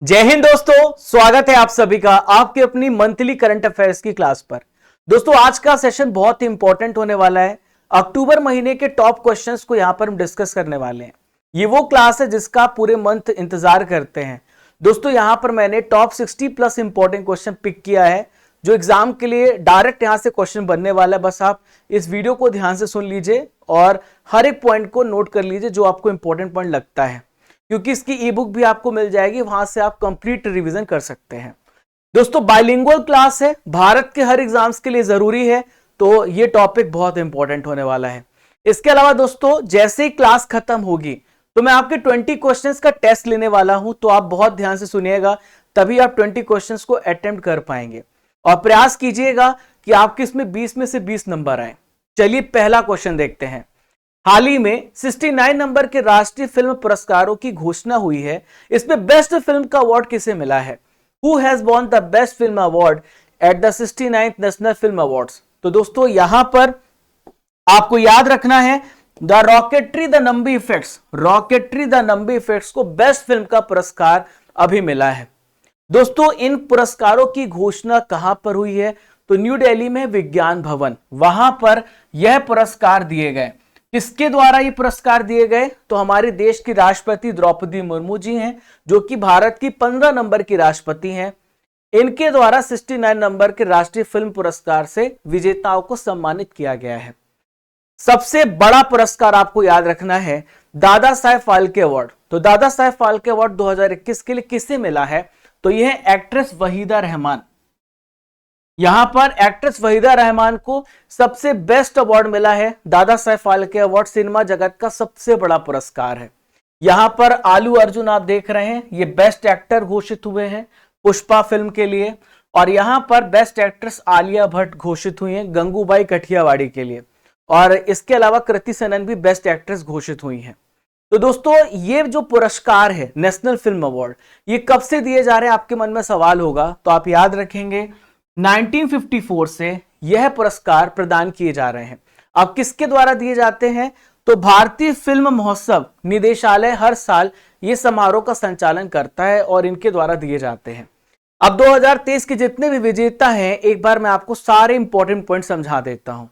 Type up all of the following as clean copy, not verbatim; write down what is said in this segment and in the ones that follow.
जय हिंद दोस्तों, स्वागत है आप सभी का आपके अपनी मंथली करंट अफेयर्स की क्लास पर। दोस्तों आज का सेशन बहुत ही इंपॉर्टेंट होने वाला है। अक्टूबर महीने के टॉप क्वेश्चंस को यहां पर हम डिस्कस करने वाले हैं। ये वो क्लास है जिसका आप पूरे मंथ इंतजार करते हैं। दोस्तों यहां पर मैंने top 60 plus important question pick किया है जो एग्जाम के लिए डायरेक्ट यहां से क्वेश्चन बनने वाला है। बस आप इस वीडियो को ध्यान से सुन लीजिए और हर एक पॉइंट को नोट कर लीजिए जो आपको इंपॉर्टेंट पॉइंट लगता है, क्योंकि इसकी ई बुक भी आपको मिल जाएगी, वहां से आप कंप्लीट रिवीजन कर सकते हैं। दोस्तों बाइलिंगुअल क्लास है, भारत के हर एग्जाम्स के लिए जरूरी है, तो ये टॉपिक बहुत इंपॉर्टेंट होने वाला है। इसके अलावा दोस्तों जैसे ही क्लास खत्म होगी तो मैं आपके 20 क्वेश्चंस का टेस्ट लेने वाला हूं, तो आप बहुत ध्यान से सुनिएगा, तभी आप 20 क्वेश्चंस को अटेम्प्ट कर पाएंगे और प्रयास कीजिएगा कि आपके इसमें 20 में से 20 नंबर आए। चलिए पहला क्वेश्चन देखते हैं। हाल ही में 69 नंबर के राष्ट्रीय फिल्म पुरस्कारों की घोषणा हुई है। इसमें बेस्ट फिल्म का अवार्ड किसे मिला है? Who has won the best film award at the 69th national film awards? तो दोस्तों यहां पर आपको याद रखना है the rocketry the Nambi effects, rocketry the Nambi effects को बेस्ट फिल्म का पुरस्कार अभी मिला है। दोस्तों इन पुरस्कारों की घोषणा कहां पर हुई है? तो न्यू दिल्ली में विज्ञान भवन, वहां पर यह पुरस्कार दिए गए। किसके द्वारा ये पुरस्कार दिए गए? तो हमारे देश की राष्ट्रपति द्रौपदी मुर्मू जी हैं, जो कि भारत की 15 नंबर की राष्ट्रपति हैं। इनके द्वारा 69 नंबर के राष्ट्रीय फिल्म पुरस्कार से विजेताओं को सम्मानित किया गया है। सबसे बड़ा पुरस्कार आपको याद रखना है दादा साहेब फाल्के अवार्ड। तो दादा साहेब फाल्के अवार्ड 2021 के लिए किसे मिला है? तो यह है एक्ट्रेस वहीदा रहमान। यहां पर एक्ट्रेस वहीदा रहमान को सबसे बेस्ट अवार्ड मिला है। दादा साहेब फाल्के अवार्ड सिनेमा जगत का सबसे बड़ा पुरस्कार है। यहां पर आलू अर्जुन आप देख रहे हैं, ये बेस्ट एक्टर घोषित हुए हैं पुष्पा फिल्म के लिए, और यहां पर बेस्ट एक्ट्रेस आलिया भट्ट घोषित हुई हैं गंगूबाई कठियावाड़ी के लिए, और इसके अलावा कृति सेनन भी बेस्ट एक्ट्रेस घोषित हुई हैं। तो दोस्तों ये जो पुरस्कार है नेशनल फिल्म अवार्ड, ये कब से दिए जा रहे हैं? आपके मन में सवाल होगा, तो आप याद रखेंगे 1954 से यह पुरस्कार प्रदान किए जा रहे हैं। अब किसके द्वारा दिए जाते हैं? तो भारतीय फिल्म महोत्सव निदेशालय हर साल यह समारोह का संचालन करता है और इनके द्वारा दिए जाते हैं। अब 2023 के जितने भी विजेता हैं, एक बार मैं आपको सारे इंपॉर्टेंट पॉइंट समझा देता हूं।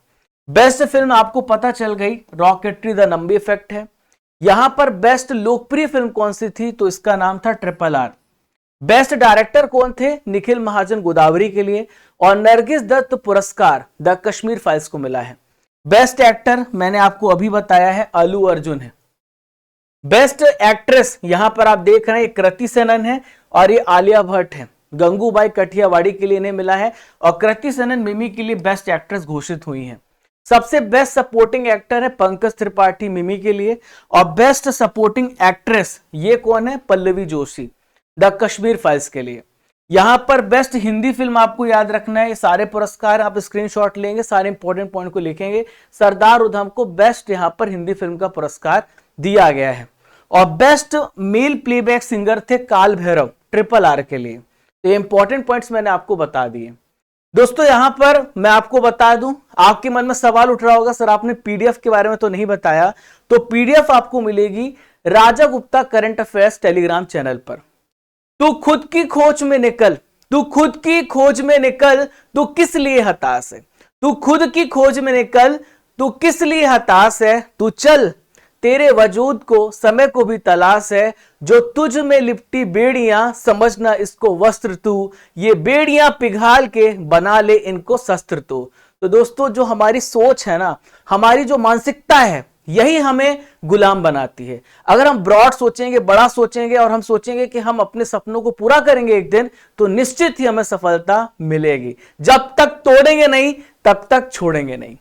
बेस्ट फिल्म आपको पता चल गई, रॉकेटरी द नंबी इफेक्ट है। यहां पर बेस्ट लोकप्रिय फिल्म कौन सी थी? तो इसका नाम था RRR। बेस्ट डायरेक्टर कौन थे? निखिल महाजन गोदावरी के लिए, और नरगिस दत्त पुरस्कार द कश्मीर फाइल्स को मिला है। बेस्ट एक्टर मैंने आपको अभी बताया है, अल्लू अर्जुन है। बेस्ट एक्ट्रेस यहां पर आप देख रहे हैं कृति सेनन है और ये आलिया भट्ट है। गंगूबाई कठियावाड़ी के लिए इन्हें मिला है, और कृति सेनन मिमी के लिए बेस्ट एक्ट्रेस घोषित हुई है। सबसे बेस्ट सपोर्टिंग एक्टर है पंकज त्रिपाठी मिमी के लिए, और बेस्ट सपोर्टिंग एक्ट्रेस ये कौन है? पल्लवी जोशी द कश्मीर फाइल्स के लिए। यहां पर बेस्ट हिंदी फिल्म आपको याद रखना है, ये सारे पुरस्कार आप स्क्रीनशॉट लेंगे, सारे इंपॉर्टेंट पॉइंट को लिखेंगे। सरदार उधम को बेस्ट यहां पर हिंदी फिल्म का पुरस्कार दिया गया है। और बेस्ट मेल प्लेबैक सिंगर थे काल भैरव RRR के लिए। तो इंपॉर्टेंट पॉइंट्स मैंने आपको बता दिए। दोस्तों यहां पर मैं आपको बता दूं, आपके मन में सवाल उठ रहा होगा सर आपने पीडीएफ के बारे में तो नहीं बताया। तो पीडीएफ आपको मिलेगी Raja Gupta current affairs Telegram channel पर। तू खुद की खोज में निकल, तू खुद की खोज में निकल, तू किस लिए हताश है? तू खुद की खोज में निकल, तू किस लिए हताश है? तू चल, तेरे वजूद को समय को भी तलाश है। जो तुझ में लिपटी बेड़ियां समझना इसको वस्त्र तू, ये बेड़ियां पिघाल के बना ले इनको शस्त्र तू। तो दोस्तों जो हमारी सोच है ना, हमारी जो मानसिकता है, यही हमें गुलाम बनाती है। अगर हम ब्रॉड सोचेंगे, बड़ा सोचेंगे, और हम सोचेंगे कि हम अपने सपनों को पूरा करेंगे एक दिन, तो निश्चित ही हमें सफलता मिलेगी। जब तक तोड़ेंगे नहीं तब तक छोड़ेंगे नहीं।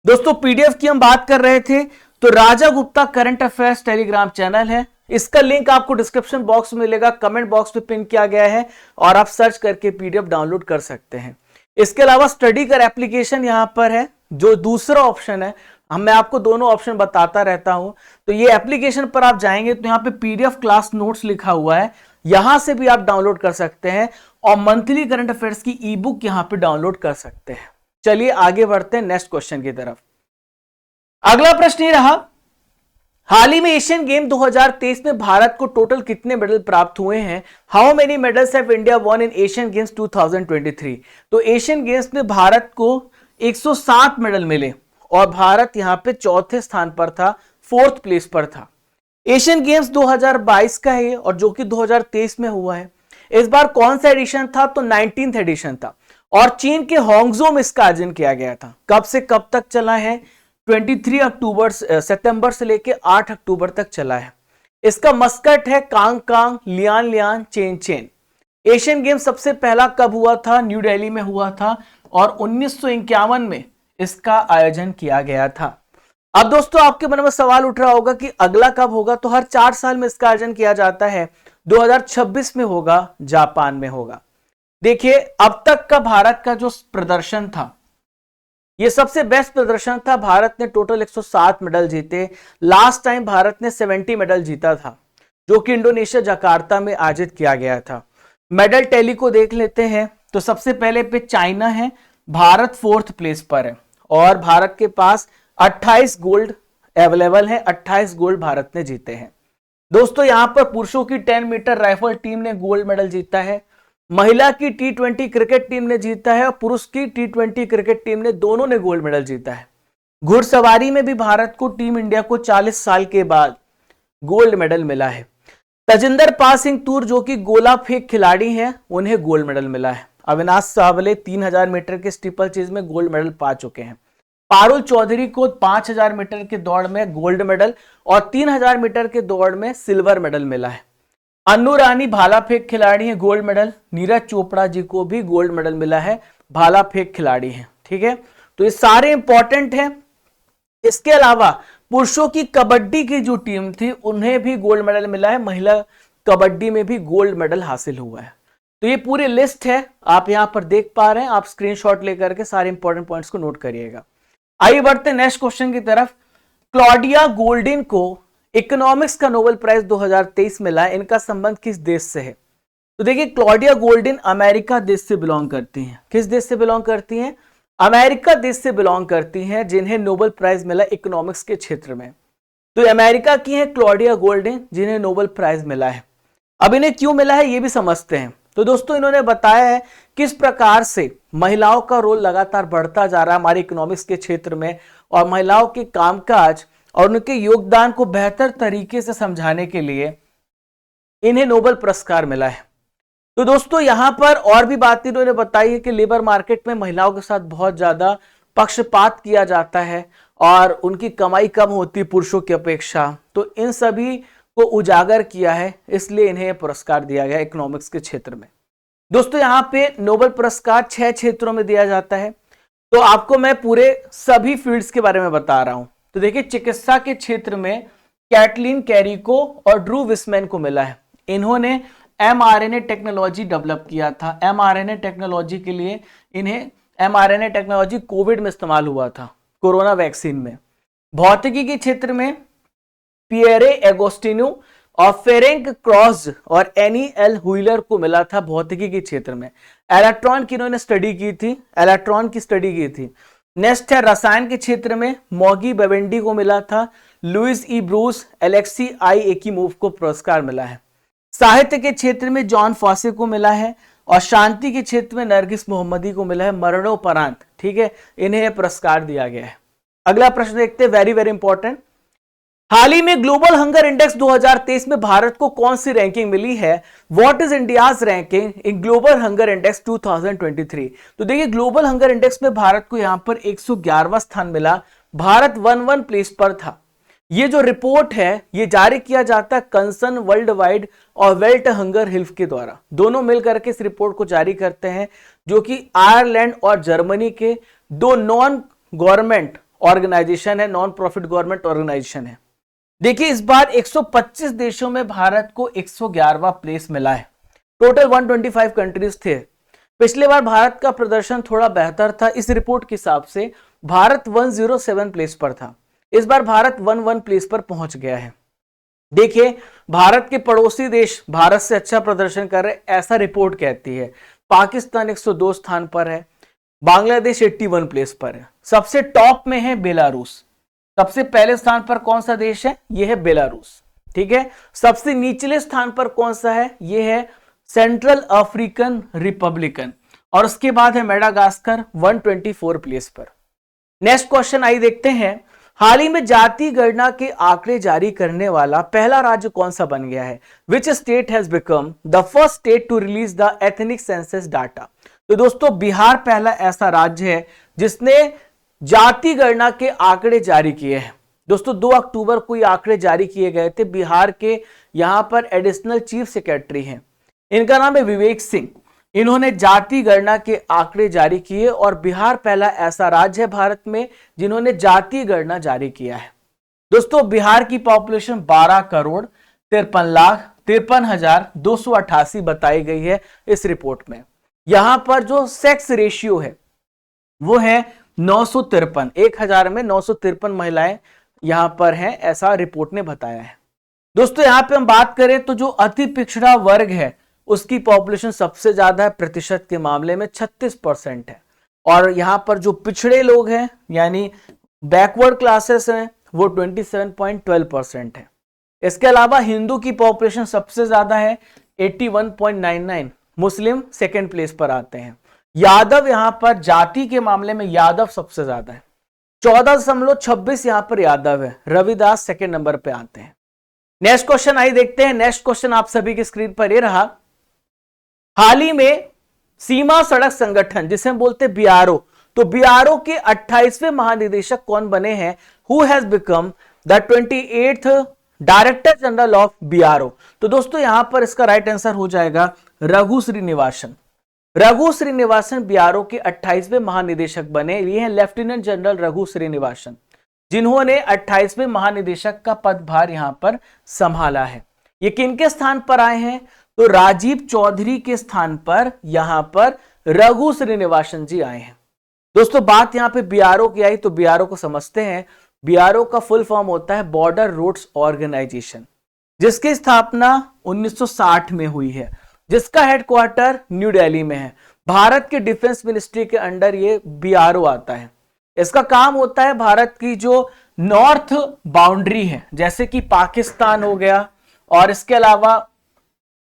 दोस्तों पीडीएफ की हम बात कर रहे थे, तो Raja Gupta current affairs Telegram channel है, इसका लिंक आपको डिस्क्रिप्शन बॉक्स में मिलेगा, कमेंट बॉक्स में पिन किया गया है, और आप सर्च करके पीडीएफ डाउनलोड कर सकते हैं। इसके अलावा स्टडी कर एप्लीकेशन यहां पर है, जो दूसरा ऑप्शन है। मैं आपको दोनों ऑप्शन बताता रहता हूं। तो ये एप्लीकेशन पर आप जाएंगे तो यहाँ पे पीडीएफ क्लास नोट्स लिखा हुआ है, यहां से भी आप डाउनलोड कर सकते हैं, और मंथली करंट अफेयर्स की ई बुक यहां पे डाउनलोड कर सकते हैं। चलिए आगे बढ़ते हैं नेक्स्ट क्वेश्चन की तरफ। अगला प्रश्न ये रहा, हाल ही में एशियन गेम 2023 में भारत को टोटल कितने मेडल प्राप्त हुए हैं? How many medals have India won in Asian games 2023? तो एशियन गेम्स में भारत को 107 मेडल मिले और भारत यहां पे चौथे स्थान पर था, फोर्थ प्लेस पर था। एशियन गेम्स 2022 का है और जो कि 2023 में हुआ है। इस बार कौन सा एडिशन था? तो 19th एडिशन था और चीन के होंगजो में इसका आयोजन किया गया था। कब से कब तक चला है? 23 सितंबर से लेकर 8 अक्टूबर तक चला है। इसका मस्कट है Congcong Lianlian Chenchen. Asian game सबसे पहला कब हुआ था? न्यू दिल्ली में हुआ था और 1951 में इसका आयोजन किया गया था। अब दोस्तों आपके मन में सवाल उठ रहा होगा कि अगला कब होगा? तो हर 4 साल में इसका आयोजन किया जाता है। 2026 में होगा, जापान में होगा। देखिए अब तक का भारत का जो प्रदर्शन था ये सबसे बेस्ट प्रदर्शन था। भारत ने टोटल 107 मेडल जीते। लास्ट टाइम भारत ने 70 मेडल जीता था जो कि इंडोनेशिया जकार्ता में आयोजित किया गया था। मेडल टैली को देख लेते हैं तो सबसे पहले पे चाइना है, भारत 4th प्लेस पर है और भारत के पास 28 गोल्ड अवेलेबल है। 28 गोल्ड भारत ने जीते हैं। दोस्तों यहां पर पुरुषों की 10 मीटर राइफल टीम ने गोल्ड मेडल जीता है, महिला की T20 क्रिकेट टीम ने जीता है और पुरुष की T20 क्रिकेट टीम ने, दोनों ने गोल्ड मेडल जीता है। घुड़सवारी में भी भारत को, टीम इंडिया को 40 साल के बाद गोल्ड मेडल मिला है। तजिंदर पाल सिंह तूर जो कि गोला फेंक खिलाड़ी हैं, उन्हें गोल्ड मेडल मिला है। अविनाश सावले 3000 मीटर के स्टीपल चेज में गोल्ड मेडल पा चुके हैं। पारुल चौधरी को 5000 मीटर के दौड़ में गोल्ड मेडल और 3000 मीटर के दौड़ में सिल्वर मेडल मिला है। अन्नू रानी भाला फेंक खिलाड़ी है, गोल्ड मेडल। नीरज चोपड़ा जी को भी गोल्ड मेडल मिला है, भाला फेंक खिलाड़ी हैं। ठीक है, तो ये सारे इंपॉर्टेंट हैं। इसके अलावा पुरुषों की कबड्डी की जो टीम थी उन्हें भी गोल्ड मेडल मिला है, महिला कबड्डी में भी गोल्ड मेडल हासिल हुआ है। तो ये पूरी लिस्ट है, आप यहां पर देख पा रहे हैं। आप स्क्रीनशॉट लेकर के सारे इंपॉर्टेंट पॉइंट्स को नोट करिएगा। आइए बढ़ते नेक्स्ट क्वेश्चन की तरफ। क्लॉडिया गोल्डिन को इकोनॉमिक्स का नोबेल प्राइज 2023 मिला है। इनका संबंध किस देश से है? तो देखिए क्लॉडिया गोल्डिन अमेरिका देश से बिलोंग करती हैं। किस देश से बिलोंग करती हैं? अमेरिका देश से बिलोंग करती हैं, जिन्हें नोबेल प्राइज मिला इकोनॉमिक्स के क्षेत्र में। तो अमेरिका की है क्लॉडिया गोल्डिन, जिन्हें नोबेल प्राइज मिला है। अब इन्हें क्यों मिला है ये भी समझते हैं। तो दोस्तों इन्होंने बताया है किस प्रकार से महिलाओं का रोल लगातार बढ़ता जा रहा है हमारे इकोनॉमिक्स के क्षेत्र में, और महिलाओं के कामकाज और उनके योगदान को बेहतर तरीके से समझाने के लिए इन्हें नोबेल पुरस्कार मिला है। तो दोस्तों यहां पर और भी बात इन्होंने बताई है कि लेबर मार्केट में महिलाओं के साथ बहुत ज्यादा पक्षपात किया जाता है और उनकी कमाई कम होती है पुरुषों की अपेक्षा। तो इन सभी को उजागर किया है, इसलिए इन्हें पुरस्कार दिया गया इकोनॉमिक्स के क्षेत्र में। दोस्तों यहाँ पे नोबेल पुरस्कार 6 क्षेत्रों में दिया जाता है। तो आपको मैं पूरे सभी फील्ड्स के बारे में बता रहा हूं। तो देखिए चिकित्सा के क्षेत्र में कैटलिन कैरिको और ड्रू विस्मैन को मिला है। इन्होंने mRNA टेक्नोलॉजी डेवलप किया था। mRNA टेक्नोलॉजी के लिए इन्हें mRNA टेक्नोलॉजी कोविड में इस्तेमाल हुआ था, कोरोना वैक्सीन में। भौतिकी के क्षेत्र में पियरे एगोस्टिनो और फेरेंक क्रॉस और एनी एल हुइलर को मिला था भौतिकी के क्षेत्र में। इलेक्ट्रॉन की इन्होंने स्टडी की थी, इलेक्ट्रॉन की स्टडी की थी। नेक्स्ट है रसायन के क्षेत्र में मॉगी बेवेंडी को मिला था। लुइस ई ब्रूस, एलेक्सी आई एकीमोव को पुरस्कार मिला है। साहित्य के क्षेत्र में जॉन फॉसे को मिला है और शांति के क्षेत्र में नरगिस मोहम्मदी को मिला है मरणोपरांत। ठीक है, इन्हें पुरस्कार दिया गया है। अगला प्रश्न देखते हैं, वेरी वेरी इंपॉर्टेंट। हाल ही में ग्लोबल हंगर इंडेक्स 2023 में भारत को कौन सी रैंकिंग मिली है? What is India's ranking in global hunger index 2023? तो देखिए ग्लोबल हंगर इंडेक्स में भारत को यहां पर 111वां स्थान मिला। भारत 11 प्लेस पर था। ये जो रिपोर्ट है ये जारी किया जाता है कंसर्न वर्ल्ड वाइड और वेल्ट हंगर हिल्फ के द्वारा। दोनों मिलकर के इस रिपोर्ट को जारी करते हैं, जो कि आयरलैंड और जर्मनी के दो नॉन गवर्नमेंट ऑर्गेनाइजेशन है, नॉन प्रॉफिट गवर्नमेंट ऑर्गेनाइजेशन है। देखिए इस बार 125 देशों में भारत को 111वां प्लेस मिला है। टोटल 125 कंट्रीज थे। पिछले बार भारत का प्रदर्शन थोड़ा बेहतर था। इस रिपोर्ट के हिसाब से भारत 107 प्लेस पर था। इस बार भारत 11 प्लेस पर पहुंच गया है। देखिए भारत के पड़ोसी देश भारत से अच्छा प्रदर्शन कर रहे, ऐसा रिपोर्ट कहती है। पाकिस्तान 102 स्थान पर है, बांग्लादेश 81 प्लेस पर है, सबसे टॉप में है बेलारूस। सबसे पहले स्थान पर कौन सा देश है? यह है बेलारूस। ठीक है, सबसे निचले स्थान पर कौन सा है? यह है सेंट्रल अफ्रीकन रिपब्लिकन, और उसके बाद है मेडागास्कर 124 प्लेस पर। नेक्स्ट क्वेश्चन आई देखते हैं, हाल ही में जाति गणना के आंकड़े जारी करने वाला पहला राज्य कौन सा बन गया है? Which state has become the first state to release the ethnic census data? तो दोस्तों बिहार पहला ऐसा राज्य है जिसने जाति गणना के आंकड़े जारी किए हैं। दोस्तों 2 अक्टूबर को ये आंकड़े जारी किए गए थे। बिहार के यहां पर एडिशनल चीफ सेक्रेटरी हैं, इनका नाम है विवेक सिंह। इन्होंने जाति गणना के आंकड़े जारी किए और बिहार पहला ऐसा राज्य है भारत में जिन्होंने जाति गणना जारी किया है। दोस्तों बिहार की पॉपुलेशन 12,53,53,288 बताई गई है इस रिपोर्ट में। यहां पर जो सेक्स रेशियो है वो है 953, 1000 में 953 महिलाएं यहां पर हैं, ऐसा रिपोर्ट ने बताया है। दोस्तों यहां पे हम बात करें तो जो अति पिछड़ा वर्ग है उसकी पॉपुलेशन सबसे ज्यादा है, प्रतिशत के मामले में 36% है। और यहां पर जो पिछड़े लोग हैं यानी बैकवर्ड क्लासेस हैं वो 27.12% है। इसके अलावा हिंदू की पॉपुलेशन सबसे ज्यादा है 81.99, मुस्लिम सेकेंड प्लेस पर आते हैं। यादव यहां पर जाति के मामले में यादव सबसे ज्यादा है, 14.26 यहां पर यादव है। रविदास सेकेंड नंबर पे आते हैं। नेक्स्ट क्वेश्चन आई देखते हैं। नेक्स्ट क्वेश्चन आप सभी की स्क्रीन पर ये रहा, हाल ही में सीमा सड़क संगठन जिसे हम बोलते हैं बीआरओ, तो बीआरओ के 28वें महानिदेशक कौन बने हैं? Who has become the 28th director general of BRO? तो दोस्तों यहां पर इसका राइट आंसर हो जाएगा रघु श्रीनिवासन। रघु श्रीनिवासन बीआरओ के 28वें महानिदेशक बने। ये हैं लेफ्टिनेंट जनरल रघु श्रीनिवासन, जिन्होंने 28वें महानिदेशक का पदभार यहां पर संभाला है। ये किनके स्थान पर आए हैं? तो राजीव चौधरी के स्थान पर यहां पर रघु श्रीनिवासन जी आए हैं। दोस्तों बात यहां पे बीआरओ की आई तो बीआरओ को समझते हैं। बीआरओ का फुल फॉर्म होता है बॉर्डर रोड्स ऑर्गेनाइजेशन, जिसकी स्थापना 1960 में हुई है, जिसका हेडक्वार्टर न्यू दिल्ली में है। भारत के डिफेंस मिनिस्ट्री के अंडर ये बीआरओ आता है। इसका काम होता है भारत की जो नॉर्थ बाउंड्री है, जैसे कि पाकिस्तान हो गया, और इसके अलावा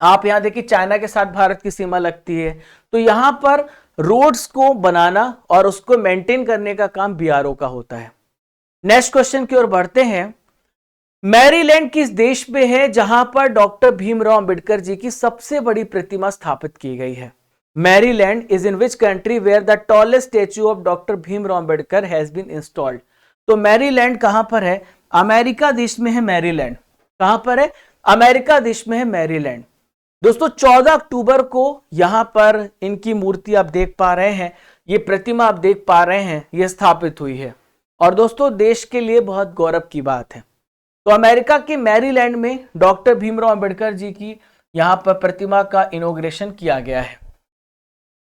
आप यहां देखिए चाइना के साथ भारत की सीमा लगती है, तो यहां पर रोड्स को बनाना और उसको मेंटेन करने का काम बीआरओ का होता है। नेक्स्ट क्वेश्चन की ओर बढ़ते हैं। मैरीलैंड किस देश में है जहां पर डॉक्टर भीमराव अंबेडकर जी की सबसे बड़ी प्रतिमा स्थापित की गई है? Maryland is in which country where the tallest statue of doctor Bhimrao Ambedkar has been installed? तो मैरीलैंड कहां पर है? अमेरिका देश में है मैरीलैंड। कहां पर है? अमेरिका देश में है मैरीलैंड। दोस्तों 14 अक्टूबर को यहां पर इनकी मूर्ति आप देख पा रहे हैं, ये प्रतिमा आप देख पा रहे हैं, ये स्थापित हुई है। और दोस्तों देश के लिए बहुत गौरव की बात है। तो अमेरिका के मैरीलैंड में डॉक्टर भीमराव अंबेडकर जी की यहां पर प्रतिमा का इनॉग्रेशन किया गया है।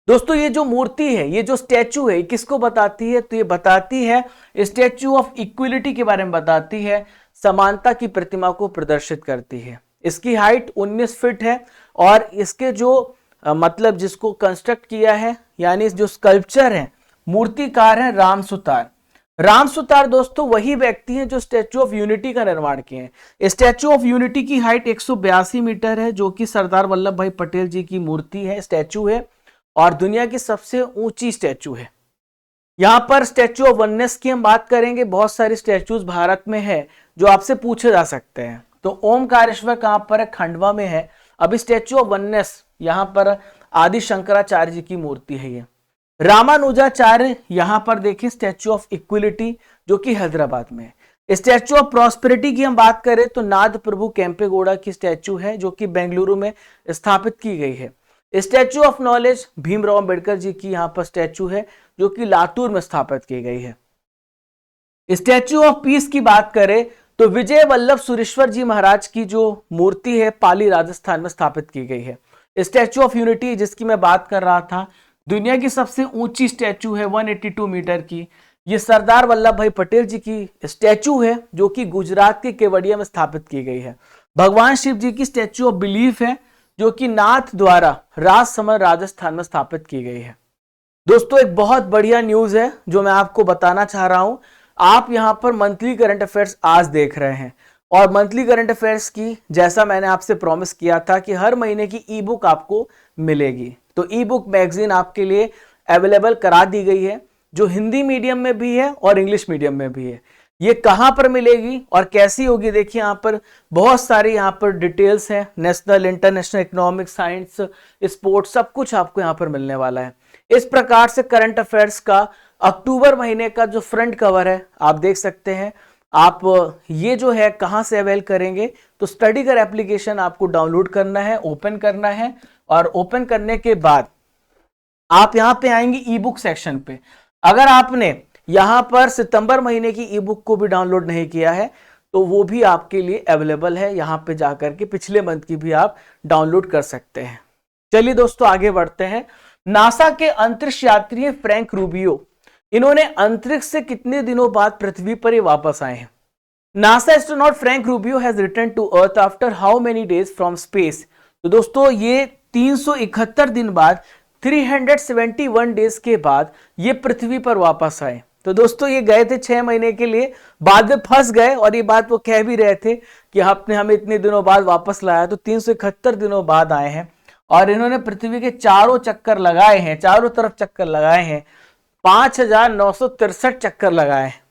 दोस्तों ये जो मूर्ति है, ये जो स्टैचू है, किसको बताती है? तो ये बताती है स्टैचू ऑफ इक्विलिटी के बारे में बताती है, समानता की प्रतिमा को प्रदर्शित करती है। इसकी हाइट 19 फीट है और इसके जो मतलब जिसको कंस्ट्रक्ट किया है यानी जो स्कल्पचर है, मूर्तिकार है राम सुतार। राम सुतार दोस्तों वही व्यक्ति हैं जो स्टैचू ऑफ यूनिटी का निर्माण किए हैं। स्टैचू ऑफ यूनिटी की हाइट 182 मीटर है, जो कि सरदार वल्लभ भाई पटेल जी की मूर्ति है, स्टैचू है, और दुनिया की सबसे ऊंची स्टैचू है। यहां पर स्टैचू ऑफ वननेस की हम बात करेंगे। बहुत सारी स्टैचूज भारत में है जो आपसे पूछे जा सकते हैं। तो ओमकारेश्वर कहां पर है? खंडवा में है। अभी स्टैचू ऑफ वननेस यहां पर आदि शंकराचार्य जी की मूर्ति है। ये रामानुजाचार्य यहां पर देखिए स्टैचू ऑफ इक्विलिटी जो कि हैदराबाद में है। स्टैचू ऑफ प्रॉस्पेरिटी की हम बात करें तो नाद प्रभु केम्पेगौड़ा की स्टैचू है जो कि बेंगलुरु में स्थापित की गई है। Statue of knowledge Bhimrao Ambedkar ji की यहां पर स्टैचू है जो कि लातूर में स्थापित की गई है। स्टैचू ऑफ पीस की बात करें तो विजय वल्लभ सुरेश्वर जी महाराज की जो मूर्ति है पाली राजस्थान में स्थापित की गई है। स्टैचू ऑफ यूनिटी जिसकी मैं बात कर रहा था, दुनिया की सबसे ऊंची स्टैचू है 182 मीटर की। ये सरदार वल्लभ भाई पटेल जी की स्टैचू है जो कि गुजरात के केवड़िया में स्थापित की गई है। भगवान शिव जी की स्टैचू ऑफ बिलीफ है जो कि नाथ द्वारा राजसमंद राजस्थान में स्थापित की गई है। दोस्तों एक बहुत बढ़िया न्यूज है जो मैं आपको बताना चाह रहा हूं। आप यहां पर मंथली करंट अफेयर्स आज देख रहे हैं और मंथली करंट अफेयर्स की जैसा मैंने आपसे प्रॉमिस किया था कि हर महीने की ई बुक आपको मिलेगी, तो ई बुक मैगजीन आपके लिए अवेलेबल करा दी गई है, जो हिंदी मीडियम में भी है और इंग्लिश मीडियम में भी है। ये कहां पर मिलेगी और कैसी होगी, देखिए यहां पर बहुत सारी यहां पर डिटेल्स हैं, national international economic science sports सब कुछ आपको यहां पर मिलने वाला है। इस प्रकार से करंट अफेयर्स का अक्टूबर महीने का जो फ्रंट कवर है आप देख सकते हैं। आप ये जो है कहां से अवेल करेंगे, तो स्टडीगर एप्लीकेशन आपको डाउनलोड करना है, ओपन करना है और ओपन करने के बाद आप यहां पे आएंगे ई बुक सेक्शन पे। अगर आपने यहां पर सितंबर महीने की ई बुक को भी डाउनलोड नहीं किया है तो वो भी आपके लिए अवेलेबल है, यहां पे जाकर के पिछले मंथ की भी आप डाउनलोड कर सकते हैं। चलिए दोस्तों आगे बढ़ते हैं। नासा के अंतरिक्ष यात्री फ्रैंक रूबियो, इन्होंने अंतरिक्ष से कितने दिनों बाद पृथ्वी पर ये वापस आए हैं? NASA astronaut Frank Rubio has return to earth after how many days from space? तो दोस्तों ये 371 दिन बाद 371 डेज के बाद ये पृथ्वी पर वापस आए। तो दोस्तों ये गए थे 6 महीने के लिए, बाद में फंस गए और ये बात वो कह भी रहे थे कि आपने हमें इतने दिनों बाद वापस लाया, तो 371 दिनों बाद आए हैं और इन्होंने पृथ्वी के चारों चक्कर लगाए हैं, चारों तरफ चक्कर लगाए हैं, 5963 चक्कर लगाए हैं।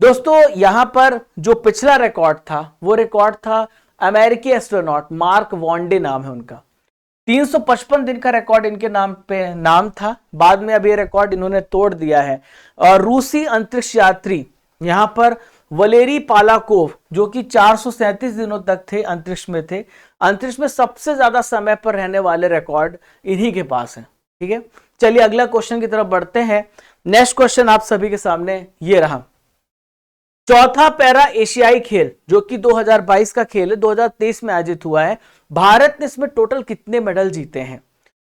दोस्तों यहां पर जो पिछला रिकॉर्ड था वो रिकॉर्ड था अमेरिकी एस्ट्रोनॉट मार्क वॉन्डे नाम है उनका, 355 दिन का रिकॉर्ड इनके नाम था, बाद में अब ये रिकॉर्ड इन्होंने तोड़ दिया है। और रूसी अंतरिक्ष यात्री यहां पर वलेरी पालाकोव जो कि 437 दिनों तक थे अंतरिक्ष में थे, अंतरिक्ष में सबसे ज्यादा समय पर रहने वाले रिकॉर्ड इन्हीं के पास है। ठीक है, चलिए अगला क्वेश्चन की तरफ बढ़ते हैं। नेक्स्ट क्वेश्चन आप सभी के सामने ये रहा, चौथा पैरा एशियाई खेल जो कि 2022 का खेल है, 2023 में आयोजित हुआ है, भारत ने इसमें टोटल कितने मेडल जीते हैं?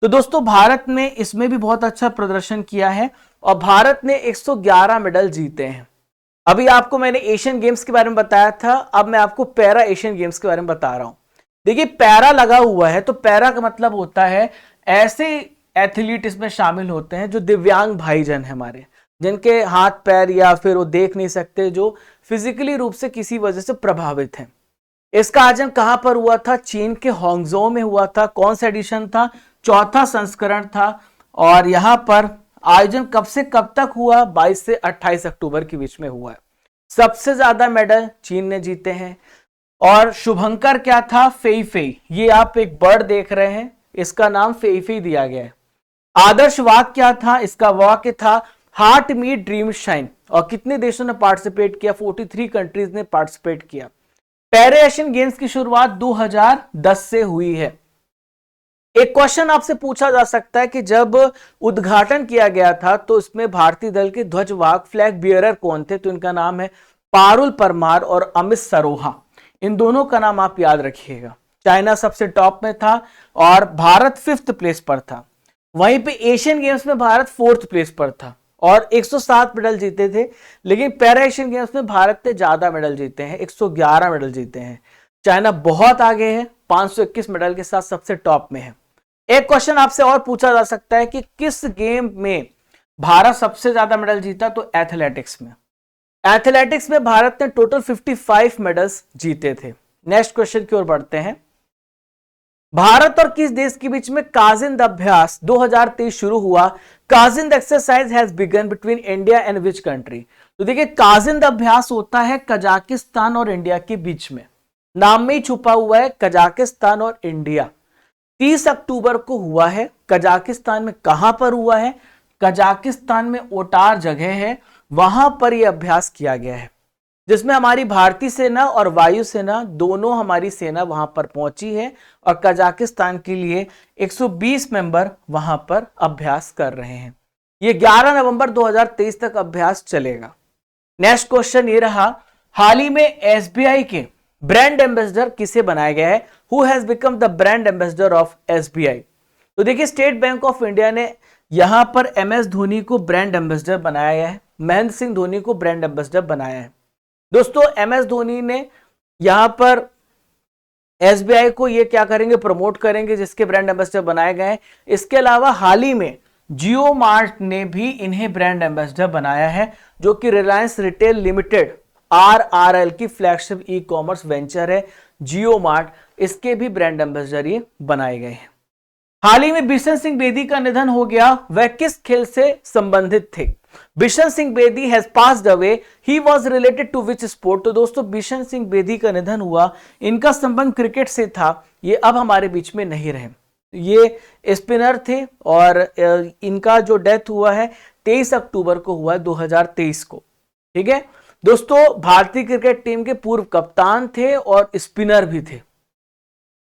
तो दोस्तों भारत ने इसमें भी बहुत अच्छा प्रदर्शन किया है और भारत ने 111 मेडल जीते हैं। अभी आपको मैंने एशियन गेम्स के बारे में बताया था, अब मैं आपको पैरा एशियन गेम्स के बारे में बता रहा हूं। देखिए पैरा लगा हुआ है तो पैरा का मतलब होता है ऐसे एथलीट इसमें शामिल होते हैं जो दिव्यांग भाईजन है हमारे, जिनके हाथ पैर या फिर वो देख नहीं सकते, जो फिजिकली रूप से किसी वजह से प्रभावित हैं। इसका आयोजन कहां पर हुआ था? चीन के हांगझो में हुआ था। कौन सा एडिशन था? चौथा संस्करण था। और यहां पर आयोजन कब से कब तक हुआ? 22 से 28 अक्टूबर के बीच में हुआ है। सबसे ज्यादा मेडल चीन ने जीते हैं। और शुभंकर क्या था? Fei Fei. ये आप एक बर्ड देख रहे हैं, इसका नाम फेई फेई दिया गया है। आदर्श वाक्य क्या था? इसका वाक्य था हार्ट मीट ड्रीम शाइन। और कितने देशों ने पार्टिसिपेट किया? 43 कंट्रीज ने पार्टिसिपेट किया। पैरा एशियन गेम्स की शुरुआत 2010 से हुई है। एक क्वेश्चन आपसे पूछा जा सकता है कि जब उद्घाटन किया गया था तो इसमें भारतीय दल के ध्वजवाहक फ्लैग बियरर कौन थे? तो इनका नाम है पारुल परमार और अमित सरोहा। इन दोनों का नाम आप याद रखिएगा। चाइना सबसे टॉप में था और भारत 5th प्लेस पर था। वहीं पे एशियन गेम्स में भारत 4th प्लेस पर था और 107 मेडल जीते थे। लेकिन पैरा एशियन गेम्स में भारत ने ज्यादा मेडल जीते हैं, 111 मेडल जीते हैं। चाइना बहुत आगे है, 521 मेडल के साथ सबसे टॉप में है। एक क्वेश्चन आपसे और पूछा जा सकता है कि किस गेम में भारत सबसे ज्यादा मेडल जीता? तो एथलेटिक्स में। एथलेटिक्स में भारत ने टोटल 55 मेडल्स जीते थे। नेक्स्ट क्वेश्चन की ओर बढ़ते हैं। भारत और किस देश के बीच में काजिंद अभ्यास 2023 शुरू हुआ? Kazind exercise has begin between India and which country? तो देखिए काजिंद अभ्यास होता है कजाकिस्तान और इंडिया के बीच में, नाम में ही छुपा हुआ है कजाकिस्तान और इंडिया। 30 अक्टूबर को हुआ है। कजाकिस्तान में कहां पर हुआ है? कजाकिस्तान में ओटार जगह है, वहां पर यह अभ्यास किया गया है, जिसमें हमारी भारतीय सेना और वायुसेना दोनों हमारी सेना वहां पर पहुंची है और कजाकिस्तान के लिए 120 मेंबर वहां पर अभ्यास कर रहे हैं। ये 11 नवंबर 2023 तक अभ्यास चलेगा। नेक्स्ट क्वेश्चन ये रहा, हाल ही में एसबीआई के ब्रांड एम्बेसडर किसे बनाया गया है? Who has become the brand ambassador of SBI? तो देखिए स्टेट बैंक ऑफ इंडिया ने यहां पर एमएस धोनी को ब्रांड एम्बेसडर बनाया गया है, महेंद्र सिंह धोनी को ब्रांड एम्बेसडर बनाया है। दोस्तों एमएस धोनी ने यहां पर एसबीआई को ये क्या करेंगे? प्रमोट करेंगे, जिसके ब्रांड एम्बेसडर बनाए गए हैं। इसके अलावा हाल ही में जियो मार्ट ने भी इन्हें ब्रांड एम्बेसडर बनाया है, जो कि रिलायंस रिटेल लिमिटेड RRL की फ्लैगशिप ई कॉमर्स वेंचर है जियो मार्ट, इसके भी ब्रांड एम्बेसडर ये बनाए गए हैं। हाल ही में बिशन सिंह बेदी का निधन हो गया, वह किस खेल से संबंधित थे? Bishan Singh Bedi has passed away, he was related to which sport? तो दोस्तों बिशन सिंह बेदी का निधन हुआ, इनका संबंध क्रिकेट से था, ये अब हमारे बीच में नहीं रहे। ये स्पिनर थे और इनका जो डेथ हुआ है 23 अक्टूबर को हुआ है 2023 को। ठीक है दोस्तों, भारतीय क्रिकेट टीम के पूर्व कप्तान थे और स्पिनर भी थे।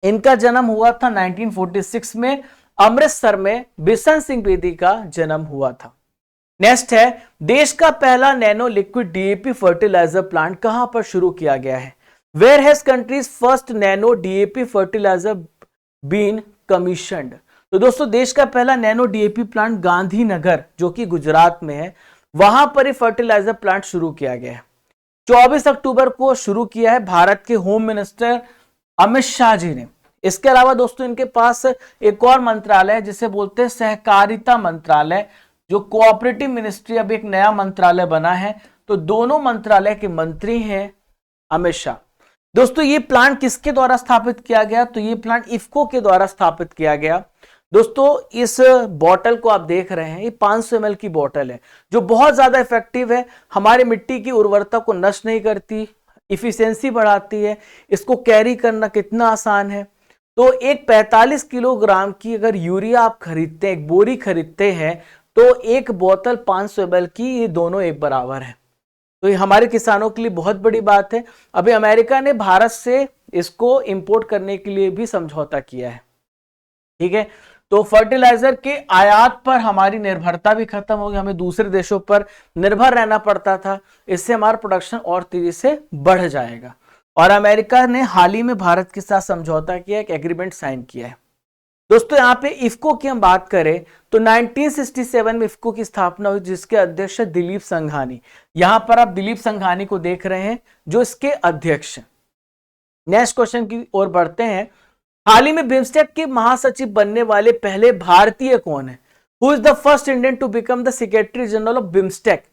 इनका जन्म हुआ था 1946 में, अमृतसर में बिशन सिंह बेदी का जन्म हुआ था। नेक्स्ट है, देश का पहला nano liquid DAP fertiliser plant कहां पर शुरू किया गया है? Where has country's first nano DAP fertiliser been commissioned? तो दोस्तों देश का पहला नैनो डीएपी प्लांट गांधीनगर, जो कि गुजरात में है, वहां पर ही फर्टिलाइजर प्लांट शुरू किया गया है। 24 अक्टूबर को शुरू किया है भारत के होम मिनिस्टर अमित शाह जी ने। इसके अलावा दोस्तों इनके पास एक और मंत्रालय है जिसे बोलते हैं सहकारिता मंत्रालय, जो कोऑपरेटिव मिनिस्ट्री, अब एक नया मंत्रालय बना है। तो दोनों मंत्रालय के मंत्री हैं अमित शाह। दोस्तों ये प्लांट किसके द्वारा स्थापित किया गया? तो ये प्लांट इफ्को के द्वारा स्थापित किया गया। दोस्तों इस बॉटल को आप देख रहे हैं, ये 500 ml की बॉटल है, जो बहुत ज्यादा इफेक्टिव है, हमारे मिट्टी की उर्वरता को नष्ट नहीं करती, इफिशियंसी बढ़ाती है। इसको कैरी करना कितना आसान है। तो एक 45 किलोग्राम की अगर यूरिया आप खरीदते हैं, एक बोरी खरीदते हैं, तो एक बोतल 500 ml की, ये दोनों एक बराबर है। तो ये हमारे किसानों के लिए बहुत बड़ी बात है। अभी अमेरिका ने भारत से इसको इंपोर्ट करने के लिए भी समझौता किया है। ठीक है, तो फर्टिलाइजर के आयात पर हमारी निर्भरता भी खत्म होगी, हमें दूसरे देशों पर निर्भर रहना पड़ता था, इससे हमारा प्रोडक्शन और तेजी से बढ़ जाएगा। और अमेरिका ने हाल ही में भारत के साथ समझौता किया, एक एग्रीमेंट साइन किया है। दोस्तों यहाँ पे इफ्को की हम बात करें तो 1967 में इफ्को की स्थापना हुई, जिसके अध्यक्ष है दिलीप संघानी। यहां पर आप दिलीप संघानी को देख रहे हैं जो इसके अध्यक्ष हैं। नेक्स्ट क्वेश्चन की ओर बढ़ते हैं। हाल ही में बिम्स्टेक के महासचिव बनने वाले पहले भारतीय कौन है? Who is the first Indian to become the secretary general of BIMSTEC?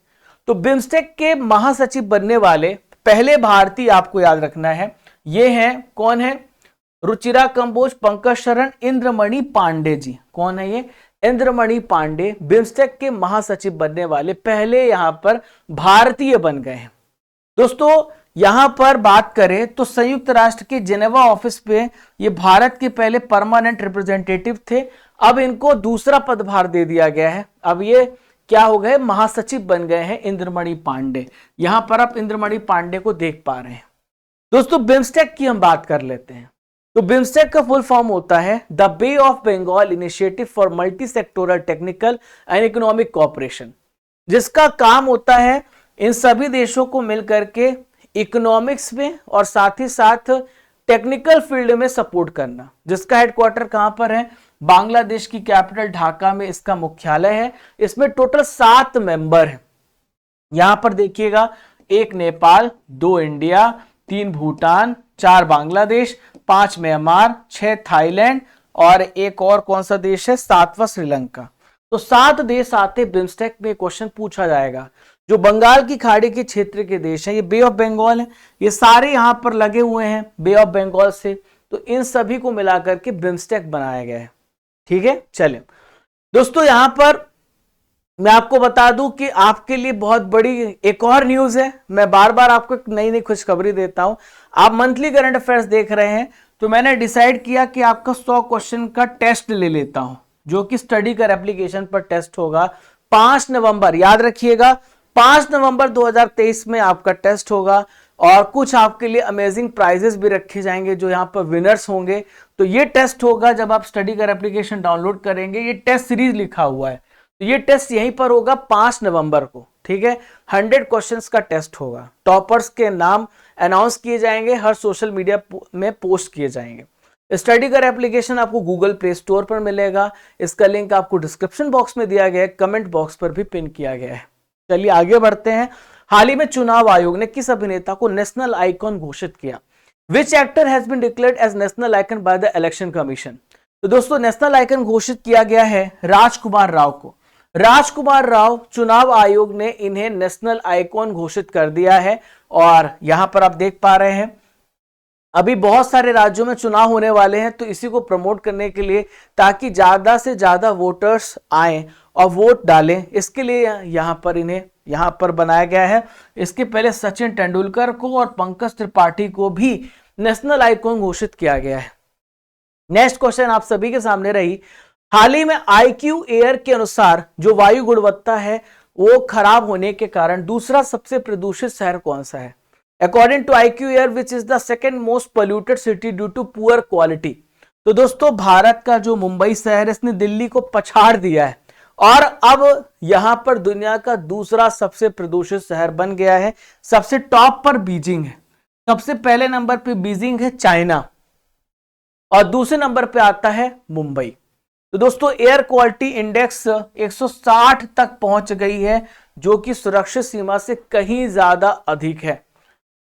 तो बिम्स्टेक के महासचिव बनने वाले पहले भारतीय आपको याद रखना है, ये हैं, कौन है? रुचिरा कंबोज, पंकज शरण, इंद्रमणि पांडे जी। कौन है ये? इंद्रमणि पांडे बिम्स्टेक के महासचिव बनने वाले पहले यहां पर भारतीय बन गए हैं। दोस्तों यहां पर बात करें तो संयुक्त राष्ट्र के जेनेवा ऑफिस पे ये भारत के पहले परमानेंट रिप्रेजेंटेटिव थे, अब इनको दूसरा पदभार दे दिया गया है। अब ये क्या हो गए? महासचिव बन गए हैं इंद्रमणि पांडे। यहां पर आप इंद्रमणि पांडे को देख पा रहे हैं। दोस्तों बिम्स्टेक की हम बात कर लेते हैं। तो बिम्स्टेक का फुल फॉर्म होता है the Bay of Bengal Initiative for Multi Sectoral Technical and Economic Cooperation, जिसका काम होता है इन सभी देशों को मिलकर के इकोनॉमिक्स में और साथ ही साथ टेक्निकल फील्ड में सपोर्ट करना। जिसका हेडक्वार्टर कहां पर है? बांग्लादेश की कैपिटल ढाका में इसका मुख्यालय है। इसमें टोटल 7 मेंबर हैं। यहां पर देखिएगा, 1 Nepal, 2 India, 3 Bhutan, 4 Bangladesh, 5 Myanmar, 6 Thailand और एक और कौन सा देश है? 7वां श्रीलंका। तो 7 देश आते बिम्स्टेक में। क्वेश्चन पूछा जाएगा, जो बंगाल की खाड़ी के क्षेत्र के देश हैं, ये बे ऑफ बंगाल है, ये सारे यहां पर लगे हुए हैं बे ऑफ बंगाल से, तो इन सभी को मिलाकर के बिम्स्टेक बनाया गया है। ठीक है, चलिए दोस्तों यहां पर मैं आपको बता दूं कि आपके लिए बहुत बड़ी एक और न्यूज है। मैं बार बार आपको नई नई खुशखबरी देता हूं। आप मंथली करंट अफेयर्स देख रहे हैं, तो मैंने डिसाइड किया कि आपका 100 क्वेश्चन का टेस्ट ले लेता हूं, जो कि स्टडी कर एप्लीकेशन पर टेस्ट होगा 5 नवंबर। याद रखिएगा 5 नवंबर 2023 में आपका टेस्ट होगा, और कुछ आपके लिए अमेजिंग प्राइजेस भी रखे जाएंगे जो यहाँ पर विनर्स होंगे। तो ये टेस्ट होगा जब आप स्टडी कर एप्लीकेशन डाउनलोड करेंगे, ये टेस्ट सीरीज लिखा हुआ है, तो ये टेस्ट यहीं पर होगा 5 नवंबर को। ठीक है, 100 क्वेश्चंस का टेस्ट होगा। टॉपर्स के नाम अनाउंस किए जाएंगे, हर सोशल मीडिया में पोस्ट किए जाएंगे। स्टडी कर एप्लीकेशन आपको गूगल प्ले स्टोर पर मिलेगा, इसका लिंक आपको डिस्क्रिप्शन बॉक्स में दिया गया है, कमेंट बॉक्स पर भी पिन किया गया है। चलिए आगे बढ़ते हैं। हाल ही में चुनाव आयोग ने किस अभिनेता को नेशनल आइकॉन घोषित किया? Which actor has been declared as national icon by the Election Commission? तो दोस्तों नेशनल आइकन घोषित किया गया है राजकुमार राव को। राजकुमार राव, चुनाव आयोग ने इन्हें नेशनल आइकॉन घोषित कर दिया है। और यहां पर आप देख पा रहे हैं अभी बहुत सारे राज्यों में चुनाव होने वाले हैं, तो इसी को प्रमोट करने के लिए, ताकि ज्यादा से ज्यादा वोटर्स आए और वोट डालें, इसके लिए यहां पर इन्हें यहां पर बनाया गया है। इसके पहले सचिन तेंदुलकर को और पंकज त्रिपाठी को भी नेशनल आइकॉन घोषित किया गया है। नेक्स्ट क्वेश्चन आप सभी के सामने रही, हाल ही में IQ एयर के अनुसार जो वायु गुणवत्ता है वो खराब होने के कारण दूसरा सबसे प्रदूषित शहर कौन सा है? According to IQ Air which is the second most polluted city due to poor quality. तो दोस्तों भारत का जो मुंबई शहर है इसने दिल्ली को पछाड़ दिया है और अब यहां पर दुनिया का दूसरा सबसे प्रदूषित शहर बन गया है। सबसे टॉप पर बीजिंग है, सबसे पहले नंबर पे बीजिंग है चाइना, और दूसरे नंबर पे आता है मुंबई। तो दोस्तों एयर क्वालिटी इंडेक्स 160 तक पहुंच गई है, जो कि सुरक्षित सीमा से कहीं ज्यादा अधिक है।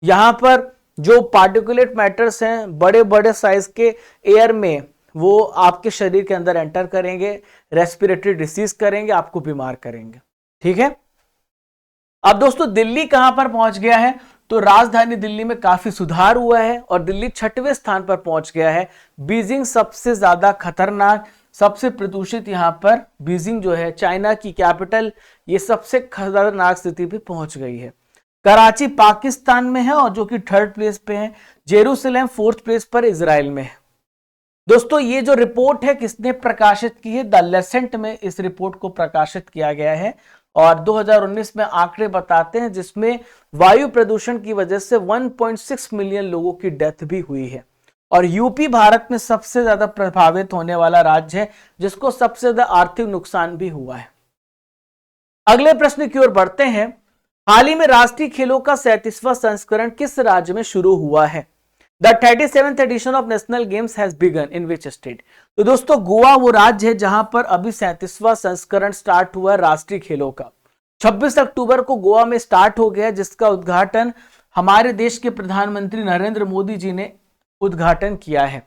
यहां पर जो पार्टिकुलेट मैटर्स हैं बड़े बड़े साइज के एयर में, वो आपके शरीर के अंदर एंटर करेंगे, रेस्पिरेटरी डिसीज करेंगे, आपको बीमार करेंगे। ठीक है, अब दोस्तों दिल्ली कहां पर पहुंच गया है? तो राजधानी दिल्ली में काफी सुधार हुआ है और दिल्ली 6वें स्थान पर पहुंच गया है। बीजिंग सबसे ज्यादा खतरनाक, सबसे प्रदूषित, यहां पर बीजिंग जो है चाइना की कैपिटल, ये सबसे खतरनाक स्थिति पे पहुंच गई है। कराची पाकिस्तान में है और जो कि 3rd प्लेस पे है। जेरूसलम 4th प्लेस पर इजराइल में है। दोस्तों ये जो रिपोर्ट है किसने प्रकाशित की है? द लेसेंट में इस रिपोर्ट को प्रकाशित किया गया है और 2019 में आंकड़े बताते हैं जिसमें वायु प्रदूषण की वजह से 1.6 मिलियन लोगों की डेथ भी हुई है। और यूपी भारत में सबसे ज्यादा प्रभावित होने वाला राज्य है, जिसको सबसे ज्यादा आर्थिक नुकसान भी हुआ है। अगले प्रश्न की ओर बढ़ते हैं, हाल ही में राष्ट्रीय खेलों का 37वां संस्करण किस राज्य में शुरू हुआ है? The 37th edition of National Games has begun in which state? तो दोस्तों गोवा वो राज्य है जहां पर अभी 37वां संस्करण स्टार्ट हुआ है राष्ट्रीय खेलों का। 26 अक्टूबर को गोवा में स्टार्ट हो गया, जिसका उद्घाटन हमारे देश के प्रधानमंत्री नरेंद्र मोदी जी ने उद्घाटन किया है।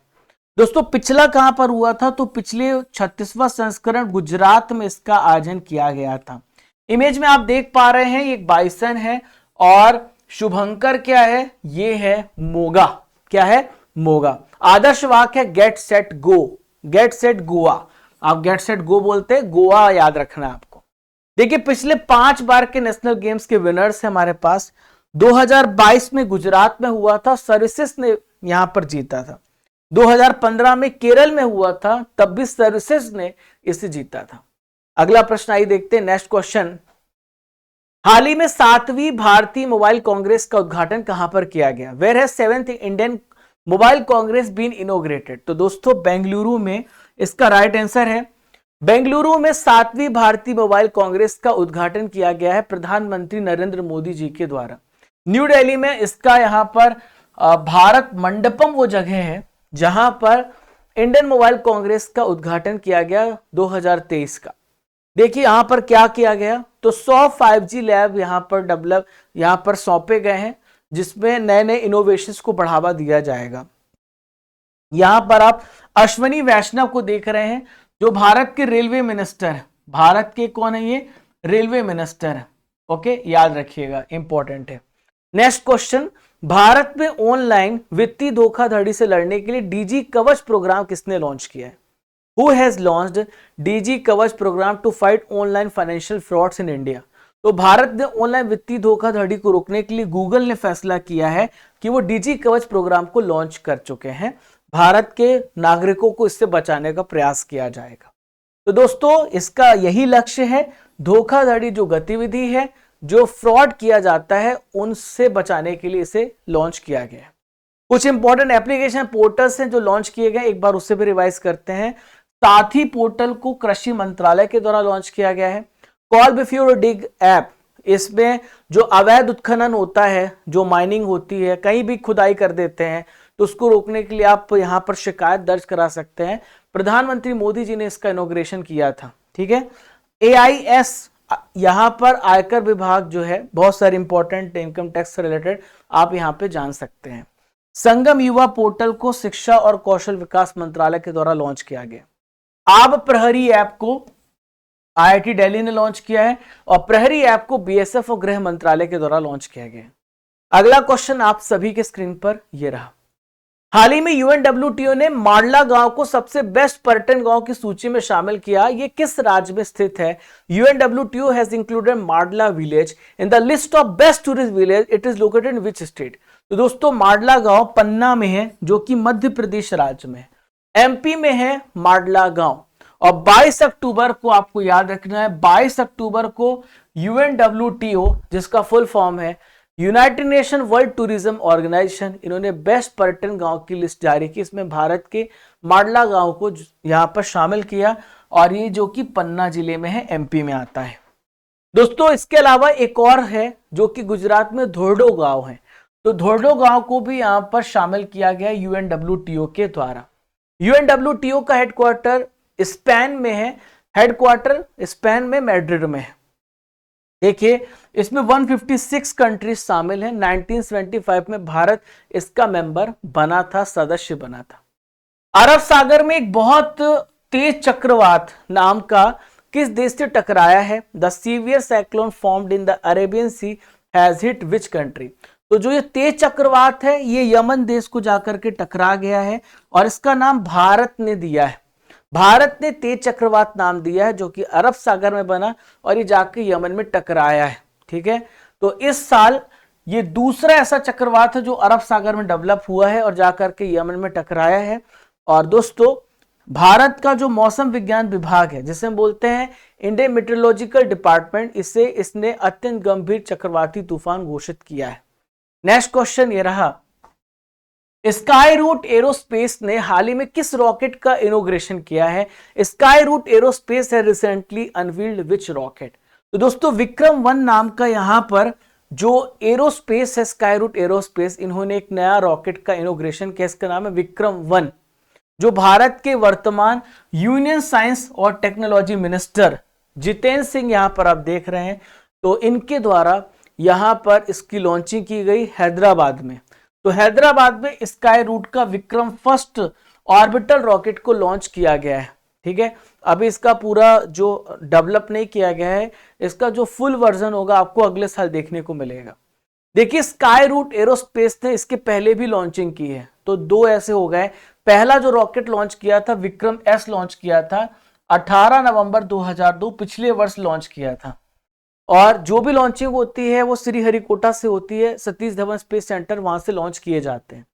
दोस्तों पिछला कहां पर हुआ था? तो पिछले 36वां संस्करण गुजरात में इसका आयोजन किया गया था। इमेज में आप देख पा रहे हैं एक बाइसन है और शुभंकर क्या है? ये है मोगा। क्या है? मोगा। आदर्श वाक्य है get set go. Get set Goa, आप गेट सेट गो बोलते हैं, गोवा याद रखना है आपको। देखिए पिछले 5 बार के नेशनल गेम्स के विनर्स है हमारे पास। 2022 में गुजरात में हुआ था, सर्विसेज ने यहां पर जीता था। 2015 में केरल में हुआ था, तब भी सर्विसेज ने इसे जीता था। अगला प्रश्न आइए देखते हैं, नेक्स्ट क्वेश्चन, हाल ही में 7वीं भारतीय मोबाइल कांग्रेस का उद्घाटन कहां पर किया गया? Where has 7th Indian Mobile Congress been inaugurated? तो दोस्तों बेंगलुरु में इसका राइट आंसर है। बेंगलुरु में 7वीं भारतीय मोबाइल कांग्रेस का उद्घाटन किया गया है प्रधानमंत्री नरेंद्र मोदी जी के द्वारा। न्यू दिल्ली में इसका यहां पर भारत मंडपम वो जगह है जहां पर इंडियन मोबाइल कांग्रेस का उद्घाटन किया गया 2023 का। देखिए यहां पर क्या किया गया, तो 100 5G लैब यहां पर सौंपे गए हैं, जिसमें नए नए इनोवेशंस को बढ़ावा दिया जाएगा। यहां पर आप अश्वनी वैष्णव को देख रहे हैं, जो भारत के रेलवे मिनिस्टर है। भारत के कौन है ये? रेलवे मिनिस्टर है। ओके, याद रखिएगा, इंपॉर्टेंट है। नेक्स्ट क्वेश्चन, भारत में ऑनलाइन वित्तीय धोखाधड़ी से लड़ने के लिए डीजी कवच प्रोग्राम किसने लॉन्च किया है? Who has launched DG Kavach programme to fight online financial frauds in India? तो भारत ने ऑनलाइन वित्तीय धोखाधड़ी को रोकने के लिए गूगल ने फैसला किया है कि वो डीजी कवच प्रोग्राम को लॉन्च कर चुके हैं। भारत के नागरिकों को इससे बचाने का प्रयास किया जाएगा। तो दोस्तों इसका यही लक्ष्य है, धोखाधड़ी जो गतिविधि है, जो फ्रॉड किया जाता है, उनसे बचाने के लिए इसे लॉन्च किया गया है। कुछ इंपॉर्टेंट एप्लीकेशन पोर्टल्स हैं जो लॉन्च किए गए, एक बार उससे भी रिवाइज करते हैं। साथी पोर्टल को कृषि मंत्रालय के द्वारा लॉन्च किया गया है। कॉल बिफोर डिग ऐप, इसमें जो अवैध उत्खनन होता है, जो माइनिंग होती है, कहीं भी खुदाई कर देते हैं, तो उसको रोकने के लिए आप यहां पर शिकायत दर्ज करा सकते हैं। प्रधानमंत्री मोदी जी ने इसका इनॉग्रेशन किया था। ठीक है। AIS, यहां पर आयकर विभाग जो है, बहुत सारे इंपॉर्टेंट इनकम टैक्स से रिलेटेड आप यहां पे जान सकते हैं। संगम युवा पोर्टल को शिक्षा और कौशल विकास मंत्रालय के द्वारा लॉन्च किया गया। आब प्रहरी ऐप को IIT दिल्ली ने लॉन्च किया है और प्रहरी ऐप को BSF और गृह मंत्रालय के द्वारा लॉन्च किया गया है। अगला क्वेश्चन आप सभी के स्क्रीन पर ये रहा। हाल ही में UNWTO ने मांडला गांव को सबसे बेस्ट पर्यटन गांव की सूची में शामिल किया। ये किस राज्य में स्थित है? UNWTO has included Mandla village in the list of best tourist village. It is located in which state? तो दोस्तों मांडला गांव पन्ना में है, जो कि मध्य प्रदेश राज्य में है। MP में है मांडला गांव। और 22 अक्टूबर को आपको याद रखना है, 22 अक्टूबर को UNWTO, जिसका फुल फॉर्म है United Nation World Tourism Organisation, इन्होंने बेस्ट पर्यटन गांव की लिस्ट जारी की। इसमें भारत के मांडला गांव को यहां पर शामिल किया और ये जो कि पन्ना जिले में है, MP में आता है। दोस्तों इसके अलावा एक और है जो कि गुजरात में धोर्डो गांव है, तो धोर्डो गांव को भी यहां पर शामिल किया गया UNWTO के द्वारा। UNWTO का हेडक्वार्टर स्पेन में है, हेडक्वार्टर स्पेन में मैड्रिड में है। देखिए इसमें 156 कंट्रीज शामिल हैं। 1975 में भारत इसका मेंबर बना था, सदस्य बना था। अरब सागर में एक बहुत तेज चक्रवात नाम का किस देश से टकराया है? The severe cyclone formed in the Arabian Sea has hit which country? तो जो ये तेज चक्रवात है ये यमन देश को जाकर के टकरा गया है और इसका नाम भारत ने दिया है। भारत ने तेज चक्रवात नाम दिया है, जो कि अरब सागर में बना और ये जाके यमन में टकराया है। ठीक है, तो इस साल ये दूसरा ऐसा चक्रवात है जो अरब सागर में डेवलप हुआ है और जाकर के यमन में टकराया है। और दोस्तों भारत का जो मौसम विज्ञान विभाग है, जिसे हम बोलते हैं इंडियन मेट्रोलॉजिकल डिपार्टमेंट, इसने अत्यंत गंभीर चक्रवाती तूफान घोषित किया है। नेक्स्ट क्वेश्चन ये रहा, स्काई रूट एरोस्पेस ने हाल ही में किस रॉकेट का इनॉग्रेशन किया है? स्काई रूट एरोस्पेस है रिसेंटली अनवील्ड विच रॉकेट? तो दोस्तों विक्रम-1 नाम का यहां पर जो एरोस्पेस है, स्काई रूट एरोस्पेस, इन्होंने एक नया रॉकेट का इनॉग्रेशन किया। इसका नाम है विक्रम-1, जो भारत के वर्तमान यूनियन साइंस और टेक्नोलॉजी मिनिस्टर जितेंद्र सिंह यहां पर आप देख रहे हैं, तो इनके द्वारा यहां पर इसकी लॉन्चिंग की गई हैदराबाद में। तो हैदराबाद में स्काई रूट का विक्रम फर्स्ट ऑर्बिटल रॉकेट को लॉन्च किया गया है। ठीक है, अभी इसका पूरा जो डेवलप नहीं किया गया है, इसका जो फुल वर्जन होगा आपको अगले साल देखने को मिलेगा। देखिए स्काई रूट एरोस्पेस ने इसके पहले भी लॉन्चिंग की है, तो दो ऐसे हो गए। पहला जो रॉकेट लॉन्च किया था विक्रम S लॉन्च किया था 18 नवंबर 2002, पिछले वर्ष लॉन्च किया था। और जो भी लॉन्चिंग होती है वो श्रीहरिकोटा से होती है, सतीश धवन स्पेस सेंटर, वहां से लॉन्च किए जाते हैं।